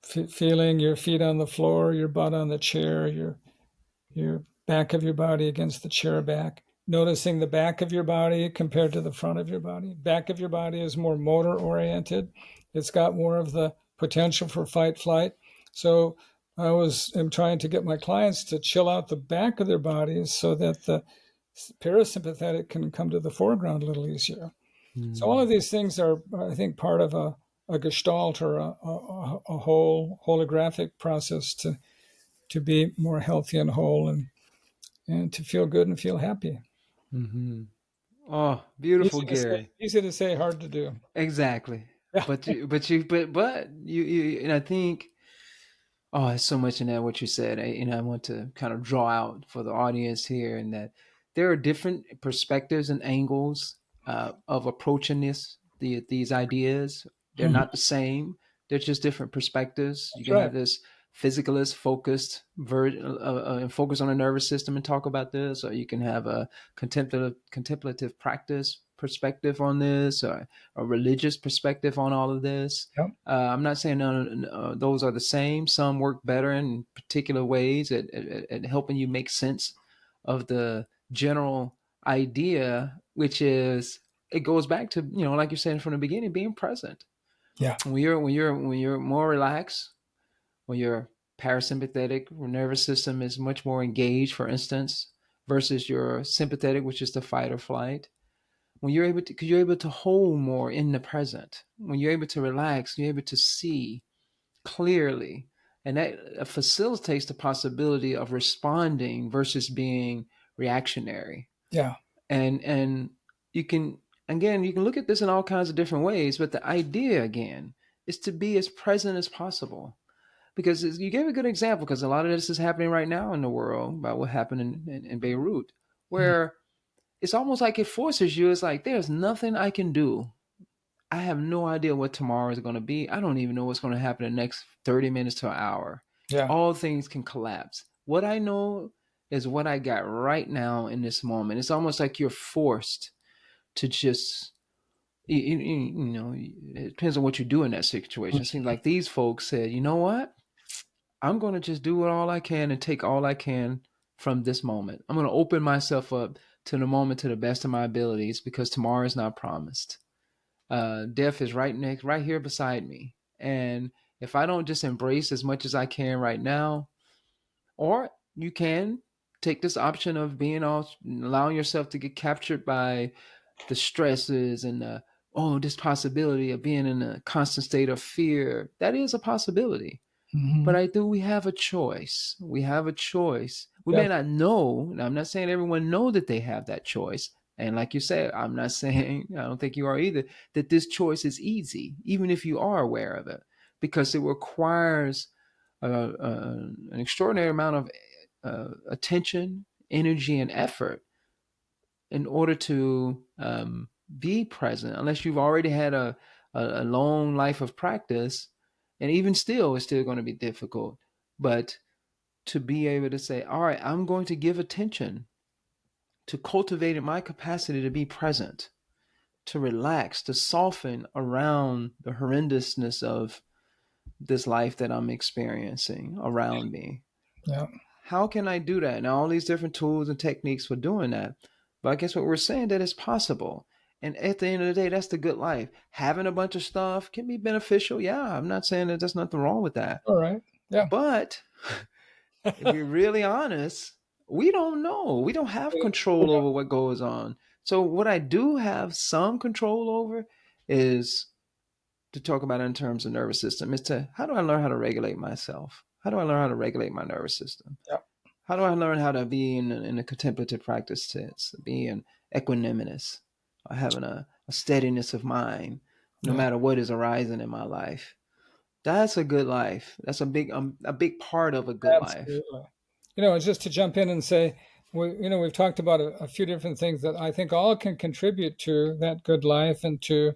feeling your feet on the floor, your butt on the chair, your back of your body against the chair back, noticing the back of your body compared to the front of your body. Back of your body is more motor oriented. It's got more of the potential for fight flight. So I am trying to get my clients to chill out the back of their bodies so that the parasympathetic can come to the foreground a little easier. So all of these things are, I think, part of a gestalt or a whole holographic process to be more healthy and whole and to feel good and feel happy. Mm-hmm. Oh, beautiful, Gary. Easy to say, hard to do. Exactly. Yeah. But you, and I think, oh, there's so much in that what you said, and I want to kind of draw out for the audience here, and that there are different perspectives and angles of approaching these ideas. They're Mhm. not the same. They're just different perspectives. You That's can have right. this physicalist focused and focus on the nervous system and talk about this, or you can have a contemplative practice perspective on this, or a religious perspective on all of this. Yep. I'm not saying none of those are the same. Some work better in particular ways at helping you make sense of the general idea, which is it goes back to, like you're saying from the beginning, being present. Yeah. When you're more relaxed, when your parasympathetic nervous system is much more engaged, for instance, versus your sympathetic, which is the fight or flight. When you're able to, because you're able to hold more in the present. When you're able to relax, you're able to see clearly, and that facilitates the possibility of responding versus being reactionary. Yeah. And you can, again, you can look at this in all kinds of different ways, but the idea again is to be as present as possible. Because you gave a good example, because a lot of this is happening right now in the world about what happened in Beirut, Mhm. where it's almost like it forces you. It's like there's nothing I can do. I have no idea what tomorrow is going to be. I don't even know what's going to happen in the next 30 minutes to an hour. Yeah. All things can collapse. What I know is what I got right now in this moment. It's almost like you're forced to just, it depends on what you do in that situation. It seems like these folks said, you know what? I'm going to just do all I can and take all I can from this moment. I'm going to open myself up to the moment to the best of my abilities, because tomorrow is not promised. Death is right here beside me. And if I don't just embrace as much as I can right now, or you can take this option of allowing yourself to get captured by the stresses and this possibility of being in a constant state of fear. That is a possibility. But Mhm. I think we have a choice. We have a choice. We Yeah. may not know, and I'm not saying everyone know that they have that choice. And like you said, I'm not saying, I don't think you are either, that this choice is easy, even if you are aware of it, because it requires an extraordinary amount of attention, energy, and effort in order to be present, unless you've already had a long life of practice. And even still, it's still going to be difficult. But to be able to say, all right, I'm going to give attention to cultivating my capacity to be present, to relax, to soften around the horrendousness of this life that I'm experiencing around me. Yeah. How can I do that? Now, all these different tools and techniques for doing that. But I guess what we're saying, that it's possible. And at the end of the day, that's the good life. Having a bunch of stuff can be beneficial. Yeah, I'm not saying that there's nothing wrong with that. All right. Yeah. But if we're really honest, we don't know. We don't have We control don't. over what goes on. So, what I do have some control over is to talk about it in terms of nervous system, is to, how do I learn how to regulate myself? How do I learn how to regulate my nervous system? Yeah. How do I learn how to be in a contemplative practice sense, be in equanimous, or having a steadiness of mind, no Yeah. matter what is arising in my life? That's a good life. That's a big part of a good life. Absolutely. Just to jump in and say, we've talked about a few different things that I think all can contribute to that good life and to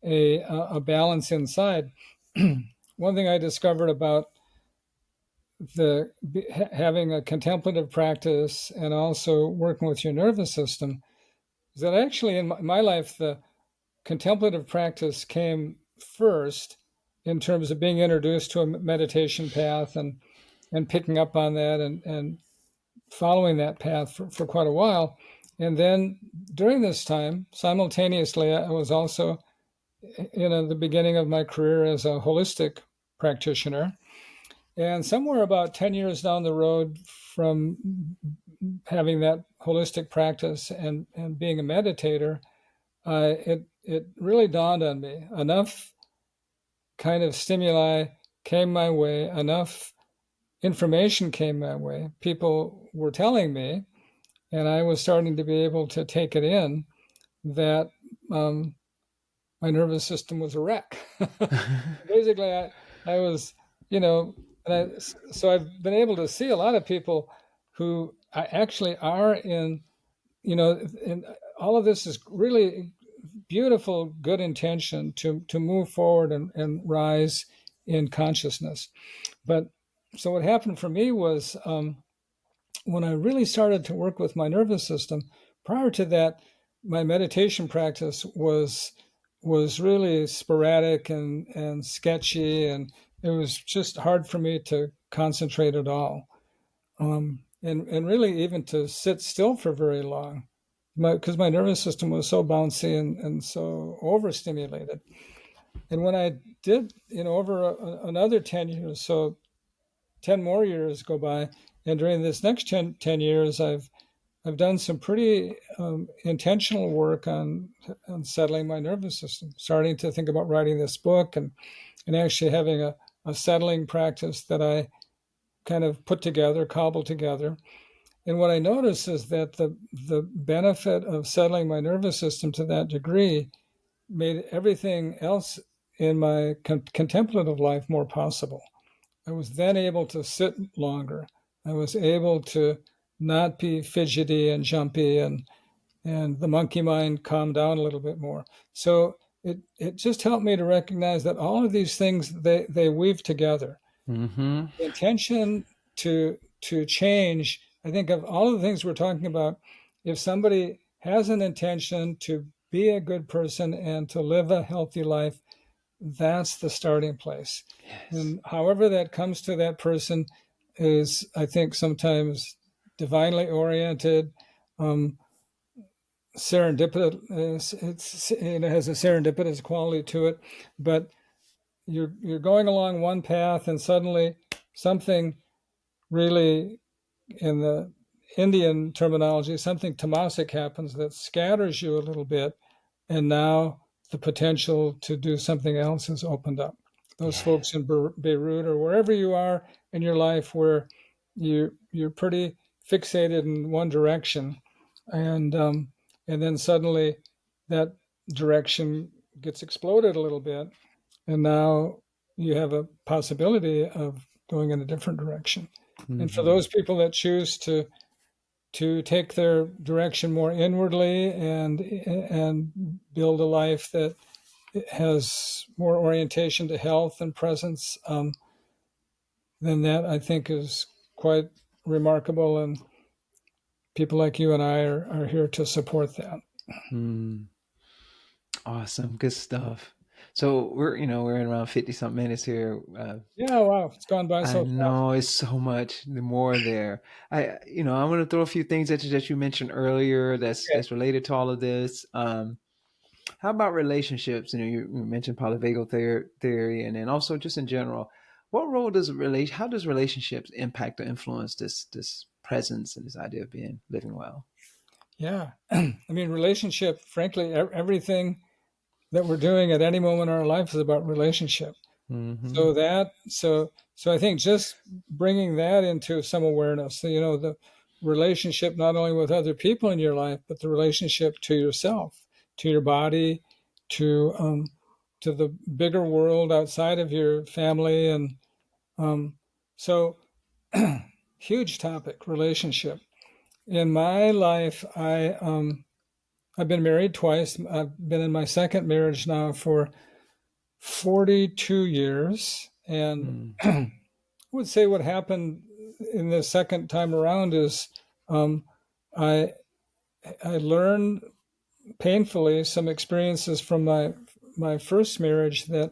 a balance inside. One thing I discovered about having a contemplative practice and also working with your nervous system is that actually in my life the contemplative practice came first in terms of being introduced to a meditation path and picking up on that and following that path for quite a while. And then during this time, simultaneously, I was also in the beginning of my career as a holistic practitioner. And somewhere about 10 years down the road from having that holistic practice and being a meditator, it really dawned on me enough kind of stimuli came my way, enough information came my way, people were telling me, and I was starting to be able to take it in, that my nervous system was a wreck. Basically, I was, you know, so I've been able to see a lot of people who actually are in, and all of this is really beautiful, good intention to move forward and rise in consciousness. But so what happened for me was, when I really started to work with my nervous system. Prior to that, my meditation practice was really sporadic and sketchy, and it was just hard for me to concentrate at all, and really even to sit still for very long, because my nervous system was so bouncy and so overstimulated. And when I did, over another 10 years, so 10 more years go by, and during this next 10 years, I've done some pretty intentional work on settling my nervous system, starting to think about writing this book, and actually having a settling practice that I kind of put together, cobbled together. And what I noticed is that the benefit of settling my nervous system to that degree made everything else in my contemplative life more possible. I was then able to sit longer. I was able to not be fidgety and jumpy, and the monkey mind calmed down a little bit more. So it just helped me to recognize that all of these things, they weave together. Mm-hmm. The intention to change, I think, of all of the things we're talking about, if somebody has an intention to be a good person and to live a healthy life, that's the starting place. Yes. And however that comes to that person is, I think, sometimes divinely oriented, um, serendipitous. It has a serendipitous quality to it, but you're going along one path, and suddenly something really, in the Indian terminology, something tamasic happens that scatters you a little bit, and now the potential to do something else has opened up. Those Yeah. folks in Beirut or wherever you are in your life, where you're pretty fixated in one direction, and then suddenly that direction gets exploded a little bit, and now you have a possibility of going in a different direction. And for Mm-hmm. those people that choose to take their direction more inwardly and build a life that has more orientation to health and presence, then that, I think, is quite remarkable. And people like you and I are here to support that. Mm. Awesome. Good stuff. So we're in around 50 something minutes here. Yeah, wow, it's gone by I so fast. know it's so much the more there. I'm going to throw a few things at you that you mentioned earlier Okay. that's related to all of this. How about relationships? You mentioned polyvagal theory, and then also just in general, what role does how does relationships impact or influence this presence and this idea of being living well? Yeah. I mean, relationship, frankly, everything that we're doing at any moment in our life is about relationship. Mm-hmm. So I think just bringing that into some awareness, the relationship not only with other people in your life, but the relationship to yourself, to your body, to to the bigger world outside of your family, and um, so huge topic, relationship. In my life, I've been married twice. I've been in my second marriage now for 42 years, and Mm. I would say what happened in the second time around is, um, I I learned painfully some experiences from my first marriage, that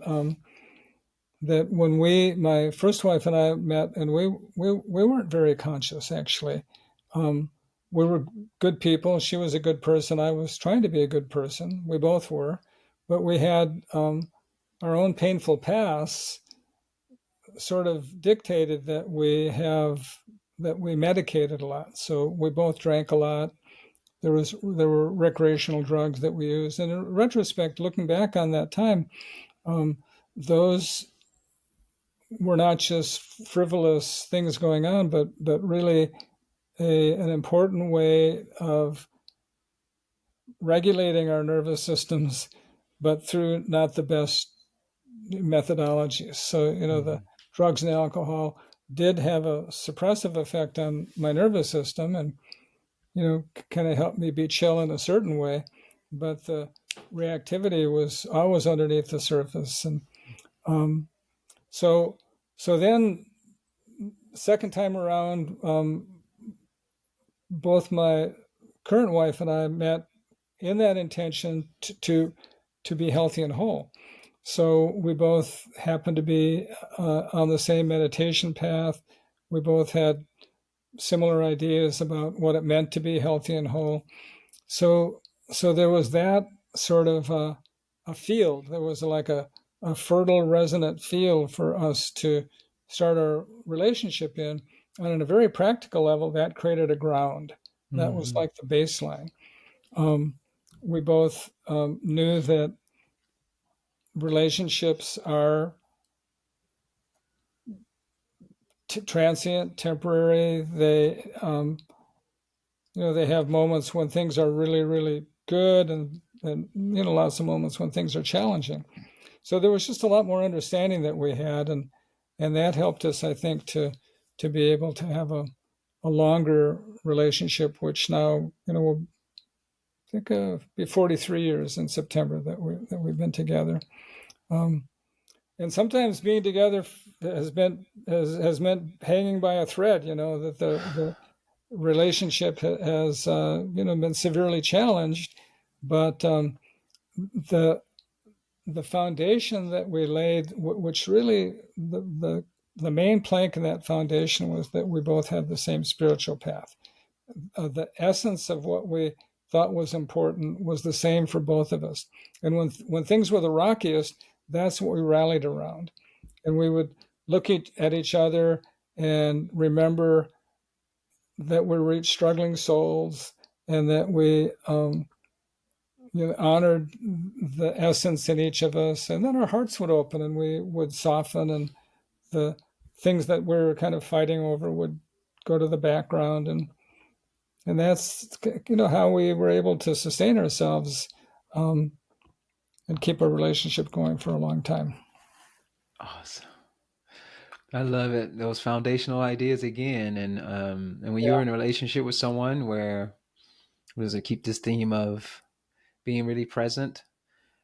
when my first wife and I met, and we weren't very conscious, actually. Um, we were good people. She was a good person. I was trying to be a good person. We both were, but we had, our own painful pasts sort of dictated that we medicated a lot. So we both drank a lot. There were recreational drugs that we used. And in retrospect, looking back on that time, um, those were not just frivolous things going on, but really an important way of regulating our nervous systems, but through not the best methodologies. So, the drugs and alcohol did have a suppressive effect on my nervous system and, kind of helped me be chill in a certain way. But the reactivity was always underneath the surface. And so then, second time around, both my current wife and I met in that intention to be healthy and whole. So we both happened to be on the same meditation path. We both had similar ideas about what it meant to be healthy and whole. So there was that sort of a field. There was like a fertile, resonant field for us to start our relationship in. And on a very practical level, that created a ground. That was like the baseline. We both knew that relationships are transient, temporary. They, they have moments when things are really, really good, and lots of moments when things are challenging. So there was just a lot more understanding that we had, and that helped us, I think, to be able to have a longer relationship, which now, will I think be 43 years in September that we've been together. And sometimes being together has meant hanging by a thread. That the relationship has been severely challenged, but the foundation that we laid, which really the main plank in that foundation, was that we both had the same spiritual path. The essence of what we thought was important was the same for both of us. And when things were the rockiest, that's what we rallied around. And we would look at each other and remember that we're each struggling souls, and that we honored the essence in each of us. And then our hearts would open and we would soften, and the things that we're kind of fighting over would go to the background. And that's how we were able to sustain ourselves and keep our relationship going for a long time. Awesome. I love it. Those foundational ideas again. And when Yeah. you're in a relationship with someone where, does it keep this theme of being really present?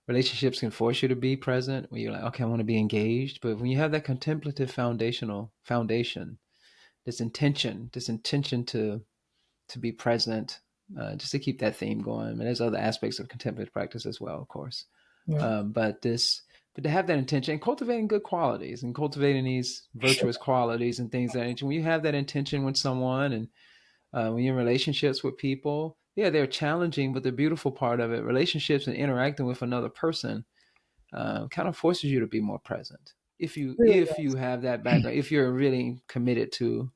Relationships can force you to be present when you're like, okay, I want to be engaged. But when you have that contemplative foundation, this intention to be present, just to keep that theme going. And there's other aspects of contemplative practice as well, of course. Yeah. But to have that intention and cultivating good qualities and cultivating these virtuous qualities and things that nature. When you have that intention with someone, and when you're in relationships with people, yeah, they're challenging, but the beautiful part of it, relationships and interacting with another person, kind of forces you to be more present. If you have that background, if you're really committed to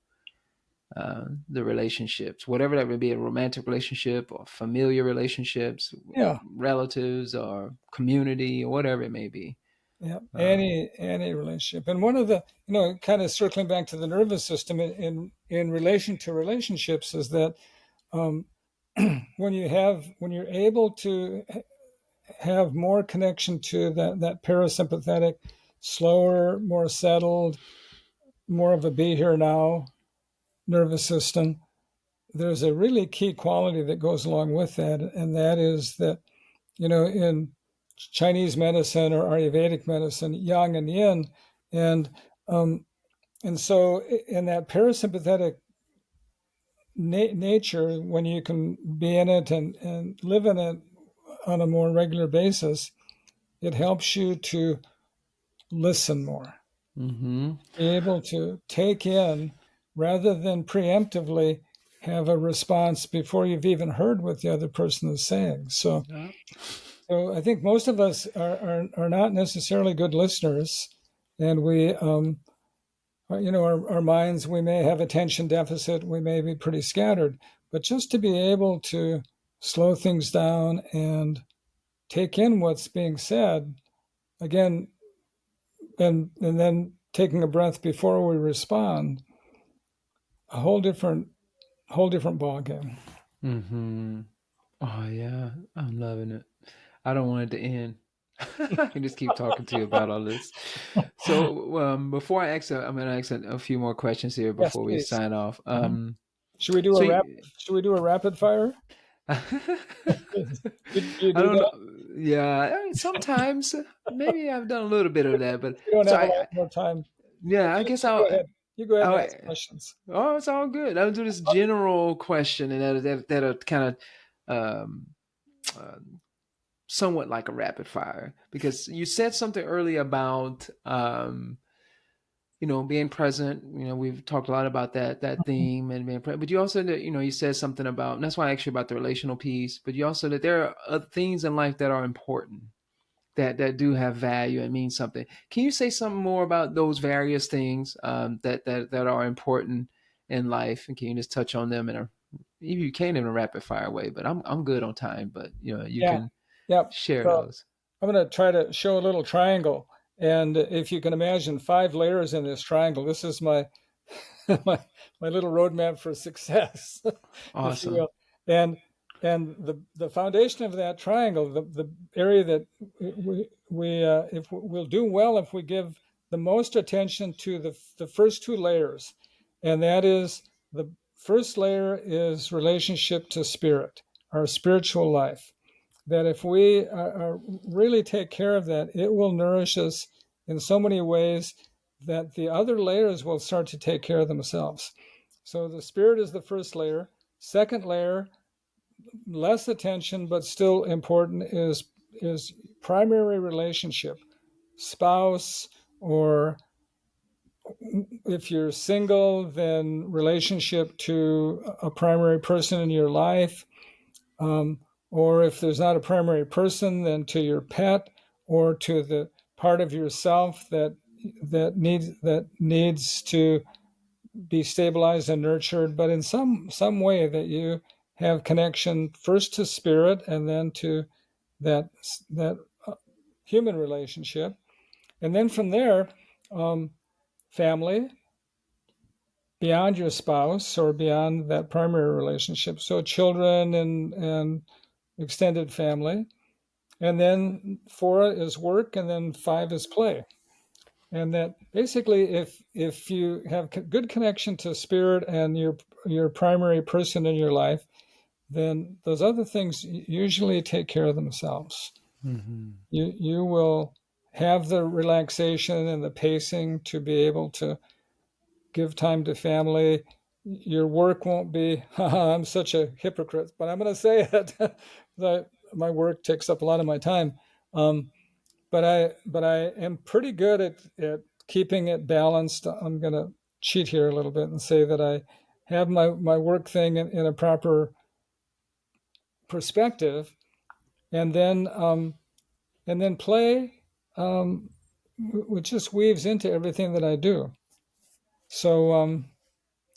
the relationships, whatever that would be, a romantic relationship or familiar relationships, Yeah. relatives or community or whatever it may be. Yeah, any relationship. And one of the, kind of circling back to the nervous system in relation to relationships, is that when you're able to have more connection to that parasympathetic, slower, more settled, more of a be here now nervous system, there's a really key quality that goes along with that, and that is that, in Chinese medicine or Ayurvedic medicine, yang and yin, and so in that parasympathetic nature, when you can be in it and live in it on a more regular basis, it helps you to listen more, Mm-hmm. be able to take in rather than preemptively have a response before you've even heard what the other person is saying. So I think most of us are not necessarily good listeners, and we, our minds, we may have attention deficit, we may be pretty scattered, but just to be able to slow things down and take in what's being said, again, and then taking a breath before we respond, a whole different ball game. Mm-hmm. Oh yeah, I'm loving it. I don't want it to end. I can just keep talking to you about all this. So before I'm going to ask a few more questions here Yes, before we please. sign off. Mhm. Should we do So a you, rapid fire? I You do don't know. that? Yeah, sometimes maybe I've done a little bit of that, but We don't so have a lot more time. yeah, I You, guess you go ahead. You go ahead and I'll, ask questions. oh, it's all good. I'll do this general question, and that'll kind of uh, somewhat like a rapid fire, because you said something earlier about being present. We've talked a lot about that theme and being present, but you also you said something about, and that's why I asked you about the relational piece, but you also that there are things in life that are important, that do have value and mean something. Can you say something more about those various things that are important in life, and can you just touch on them you can in a rapid fire way? But I'm good on time, but you Yeah. can Yeah. share So those. I'm going to try to show a little triangle. And if you can imagine 5 layers in this triangle, this is my my my little roadmap for success, if you Awesome. will. And the foundation of that triangle, the area that if we'll do well if we give the most attention to the first 2 layers, and that is the first layer is relationship to spirit, our spiritual life. That if we really take care of that, it will nourish us in so many ways that the other layers will start to take care of themselves. So the spirit is the first layer. Second layer, less attention but still important, is primary relationship, spouse, or if you're single, then relationship to a primary person in your life, um, or if there's not a primary person, then to your pet or to the part of yourself that needs to be stabilized and nurtured, but in some way that you have connection first to spirit and then to that that human relationship, and then from there, um, family beyond your spouse or beyond that primary relationship. So children and extended family, and then 4 is work, and then 5 is play. And that basically, if you have good connection to spirit and your primary person in your life, then those other things usually take care of themselves. Mm-hmm. You will have the relaxation and the pacing to be able to give time to family. Your work won't be, I'm such a hypocrite, but I'm going to say it. that my work takes up a lot of my time. Um, but I am pretty good at keeping it balanced. I'm going to cheat here a little bit and say that I have my work thing in a proper perspective, and then play, um, which just weaves into everything that I do. So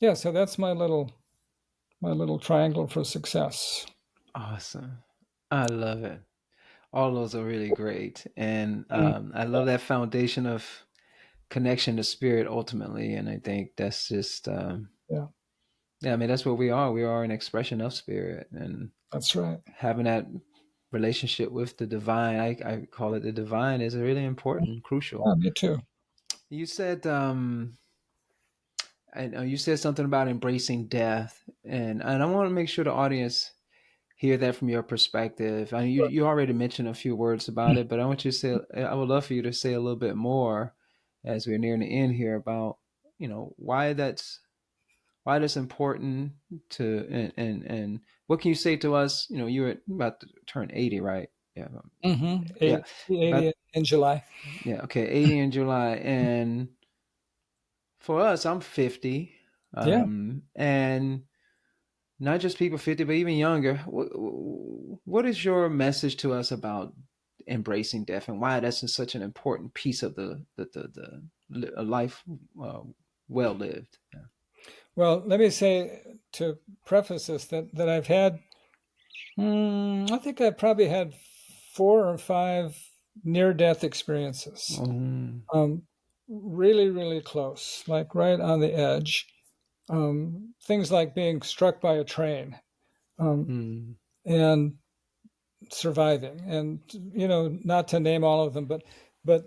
yeah, so that's my little triangle for success. Awesome. I love it. All those are really great, and Mm, I love that foundation of connection to spirit ultimately. And I think that's just yeah, yeah, I mean, that's what we are. We are an expression of spirit, and that's right. having that relationship with the divine, I call it the divine, is really important, crucial. Yeah, me too. You said you said something about embracing death, and I want to make sure the audience hear that from your perspective. I mean, you already mentioned a few words about it, but I want you to say, I would love for you to say a little bit more as we're nearing the end here about why that's important to, and what can you say to us? You're about to turn 80, right? Yeah, Mm-hmm. yeah, 80 about in July. yeah, okay, 80 in July, and for us, I'm 50, Yeah. and not just people 50, but even younger. What is your message to us about embracing death, and why that's such an important piece of the life uh, well lived? Yeah. Well, let me say to preface this that I've had, I think I've probably had 4 or 5 near-death experiences. Mm. Really, really close, like right on the edge. Things like being struck by a train, Mm. and surviving, and not to name all of them, but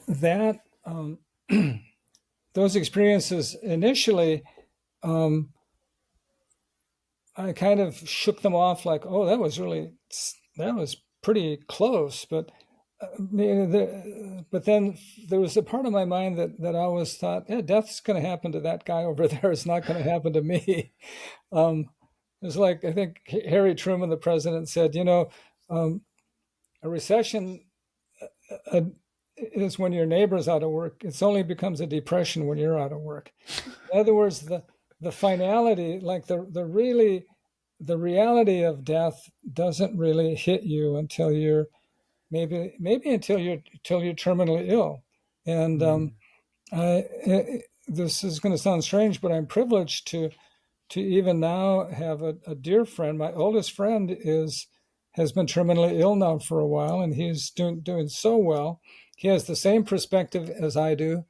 that those experiences initially, I kind of shook them off, like, oh, that was pretty close, but but then there was a part of my mind that always thought, yeah, death's going to happen to that guy over there. It's not going to happen to me. It was like, I think Harry Truman, the president, said, a recession uh, is when your neighbor's out of work. It only becomes a depression when you're out of work. In other words, the finality, like the reality of death doesn't really hit you until you're maybe until you're terminally ill. And Mm. this is going to sound strange, but I'm privileged to even now have a dear friend. My oldest friend has been terminally ill now for a while, and he's doing so well. He has the same perspective as I do.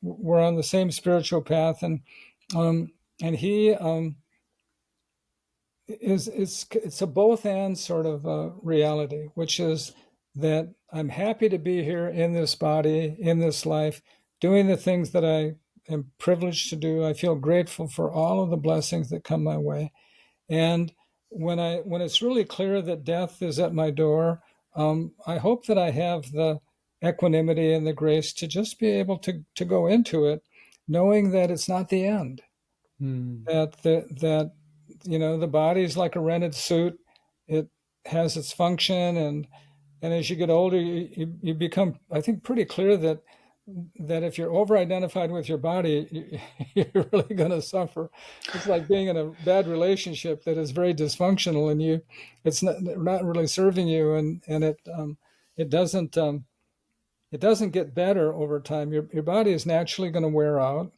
We're on the same spiritual path, and um, he it's a both and sort of reality, which is that I'm happy to be here in this body, in this life, doing the things that I am privileged to do. I feel grateful for all of the blessings that come my way. And when it's really clear that death is at my door, I hope that I have the equanimity and the grace to just be able to go into it, knowing that it's not the end. Mm. That the body's like a rented suit. It has its function, and as you get older, you become, I think, pretty clear that if you're over identified with your body, you're really going to suffer. It's like being in a bad relationship that is very dysfunctional, and it's not really serving you, and it doesn't get better over time. Your body is naturally going to wear out.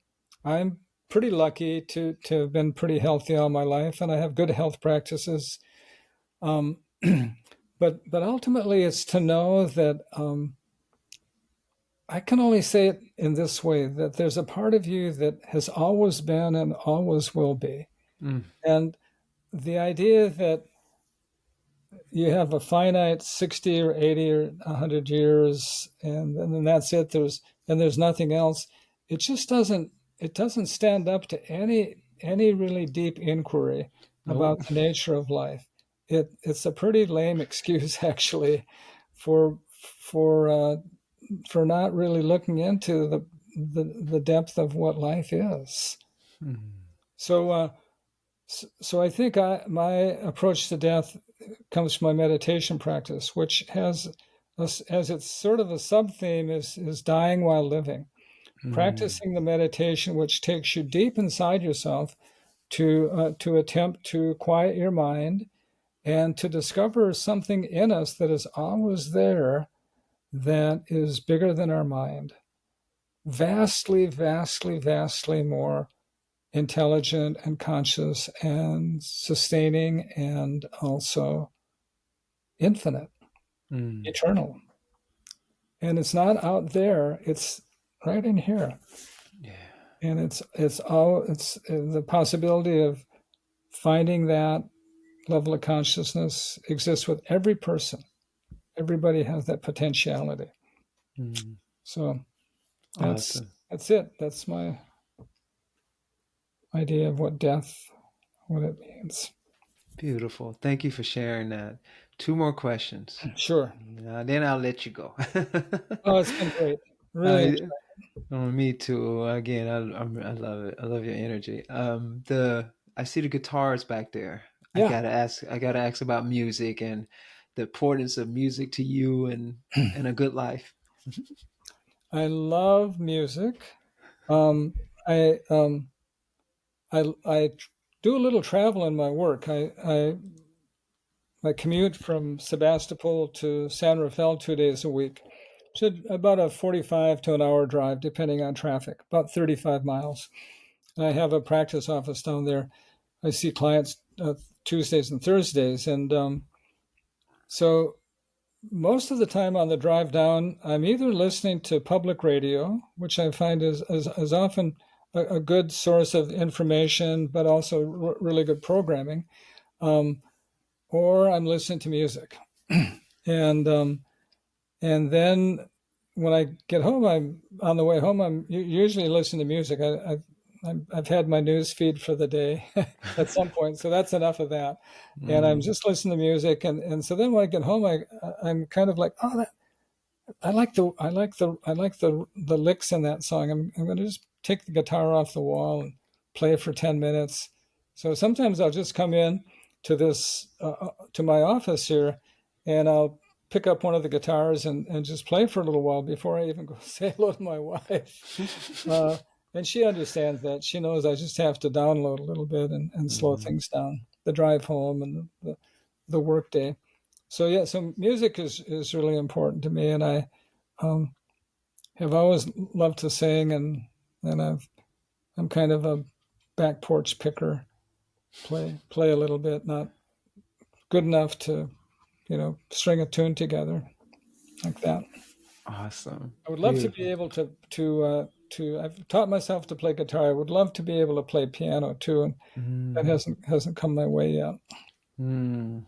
I'm pretty lucky to have been pretty healthy all my life, and I have good health practices. Um, but ultimately, it's to know that I can only say it in this way: that there's a part of you that has always been and always will be, Mm. and the idea that you have a finite 60 or 80 or 100 years, and then that's it. There's nothing else. It just doesn't stand up to any really deep inquiry about Nope. the nature of life. It's a pretty lame excuse, actually, for for uh, for not really looking into the depth of what life is. Mm. So so I think my approach to death comes from my meditation practice, which has as its sort of a sub theme is dying while living. Mm. Practicing the meditation, which takes you deep inside yourself to attempt to quiet your mind and to discover something in us that is always there, that is bigger than our mind, vastly, vastly, vastly more intelligent and conscious and sustaining, and also infinite, Mm. eternal. And it's not out there, it's right in here. Yeah. And it's the possibility of finding that level of consciousness exists with every person. Everybody has that potentiality. Mm. So that's Awesome. that's it. That's my idea of what it means. Beautiful. Thank you for sharing that. Two more questions. Sure. Then I'll let you go. Oh, it's been great. Really I, enjoyed. oh, me too. Again, I love it. I love your energy. I see the guitars back there. Yeah. I gotta ask about music and the importance of music to you and a good life. I love music. Um, I I do a little travel in my work. I commute from Sebastopol to San Rafael 2 days a week. So about a 45 to an hour drive, depending on traffic, about 35 miles. And I have a practice office down there. I see clients Tuesdays and Thursdays. And so most of the time on the drive down, I'm either listening to public radio, which I find is often a good source of information, but also really good programming, or I'm listening to music. and and then when I get home, I'm on the way home. I'm usually listening to music. I've had my news feed for the day at some point, so that's enough of that. And I'm just listening to music, and so then when I get home, I'm kind of like, oh, I like the licks in that song. I'm going to just take the guitar off the wall and play for 10 minutes. So sometimes I'll just come in to this to my office here, and I'll pick up one of the guitars and just play for a little while before I even go say hello to my wife. And she understands that. She knows I just have to download a little bit and slow things down. The drive home and the work day. So yeah, so music is really important to me, and I have always loved to sing, and I'm kind of a back porch picker, play a little bit, not good enough to string a tune together like that. Awesome. I would love to be Beautiful. able to. I've taught myself to play guitar. I would love to be able to play piano too, and that Mm, hasn't come my way yet. mm,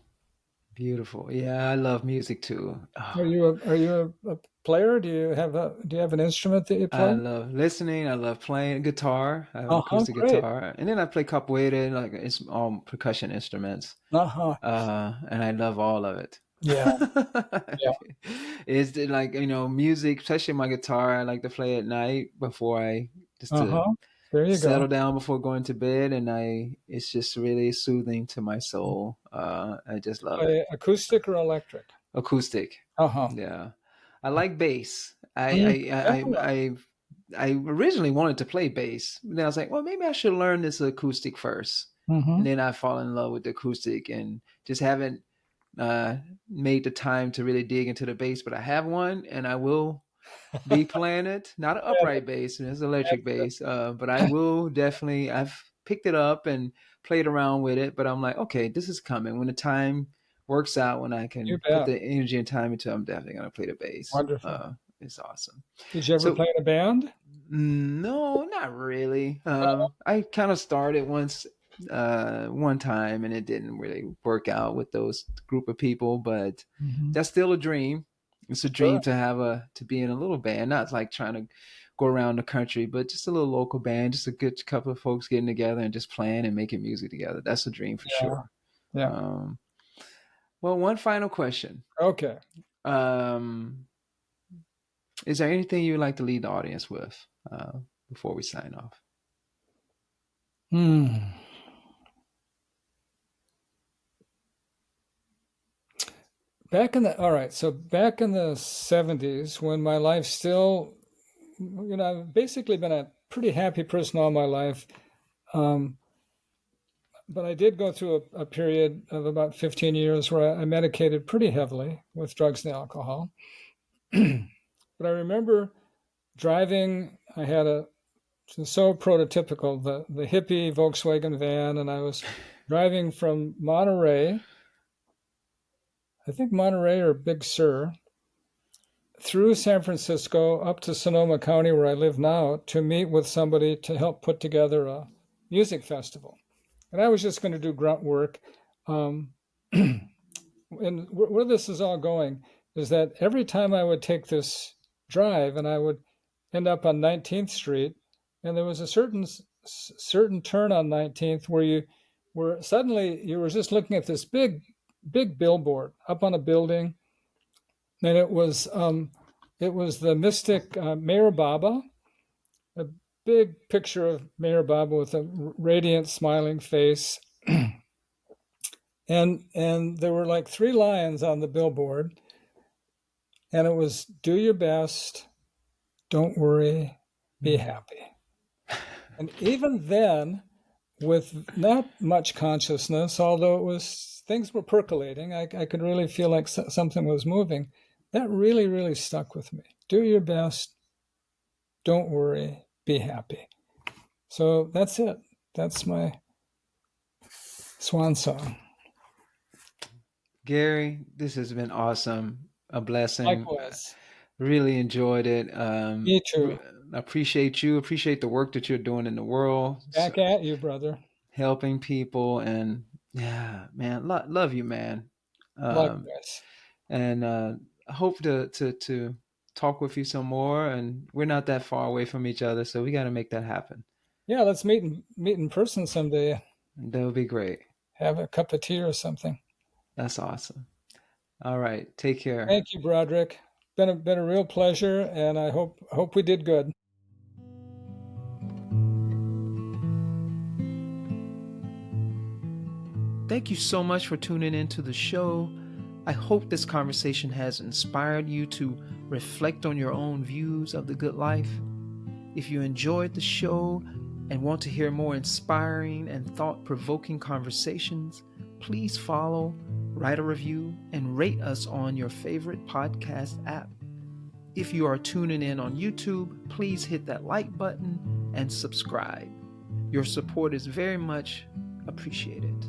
beautiful. Yeah, I love music too. Oh, Are you a player? Do you have an instrument that you I play? love listening. I love playing guitar. I have an Uh-huh, acoustic great. guitar, and then I play capoeira, like it's all percussion instruments. Uh-huh. And I love all of it. Yeah, yeah. Like, music, especially my guitar. I like to play at night before just to Uh-huh. There you go. settle down before going to bed, and it's just really soothing to my soul. I just love it. Acoustic or electric? Acoustic. Uh-huh. Yeah. I like bass. Mm, definitely. I originally wanted to play bass, but then I was like, well, maybe I should learn this acoustic first. And Mm-hmm. then I fall in love with the acoustic and just haven't uh, made the time to really dig into the bass, but I have one and I will be playing it. Not an Yeah, upright bass, it's electric that's bass, but I will definitely. I've picked it up and played around with it, but I'm like, okay, this is coming when the time works out when I you can put bet. the energy and time into it. I'm definitely gonna play the bass. Wonderful. It's awesome. Did you ever So play in a band? no, not really. Oh, I kind of started one time, and it didn't really work out with those group of people, but hmm. that's still a dream. It's a dream Sure. to be in a little band, not like trying to go around the country, but just a little local band, just a good couple of folks getting together and just playing and making music together. That's a dream for Yeah. sure. Yeah. Um, well, one final question. Okay. Um, is there anything you'd like to leave the audience with before we sign off? Hmm. All right. So back in the 70s, when my life still, I've basically been a pretty happy person all my life. Um, but I did go through a period of about 15 years where I medicated pretty heavily with drugs and alcohol. But I remember driving, I had so prototypical, the hippie Volkswagen van, and I was driving from Monterey, I think Monterey or Big Sur, through San Francisco up to Sonoma County, where I live now, to meet with somebody to help put together a music festival. And I was just going to do grunt work. Um, and where this is all going is that every time I would take this drive and I would end up on 19th Street, and there was a certain turn on 19th where suddenly you were just looking at this big billboard up on a building, and it was the mystic Mayor Baba, a big picture of Mayor Baba with a radiant, smiling face. And there were like three lions on the billboard, and it was do your best, don't worry, be Mm. happy. And even then, with not much consciousness, although things were percolating, I could really feel like something was moving. That really, really stuck with me. Do your best, don't worry, be happy. So that's it. That's my swan song. Gary, this has been awesome. a blessing. Likewise. Really enjoyed it. Me too. Appreciate you. Appreciate the work that you're doing in the world, Back at you, brother. helping people, and yeah, man, love you, man. Um, Likewise. and I hope to talk with you some more. And we're not that far away from each other, so we got to make that happen. Yeah, let's meet in person someday. That would be great. Have a cup of tea or something. That's awesome. All right, take care. Thank you, Broderick. Been a real pleasure, and I hope we did good. Thank you so much for tuning into the show. I hope this conversation has inspired you to reflect on your own views of the good life. If you enjoyed the show and want to hear more inspiring and thought-provoking conversations, please follow, write a review, and rate us on your favorite podcast app. If you are tuning in on YouTube, please hit that like button and subscribe. Your support is very much appreciated.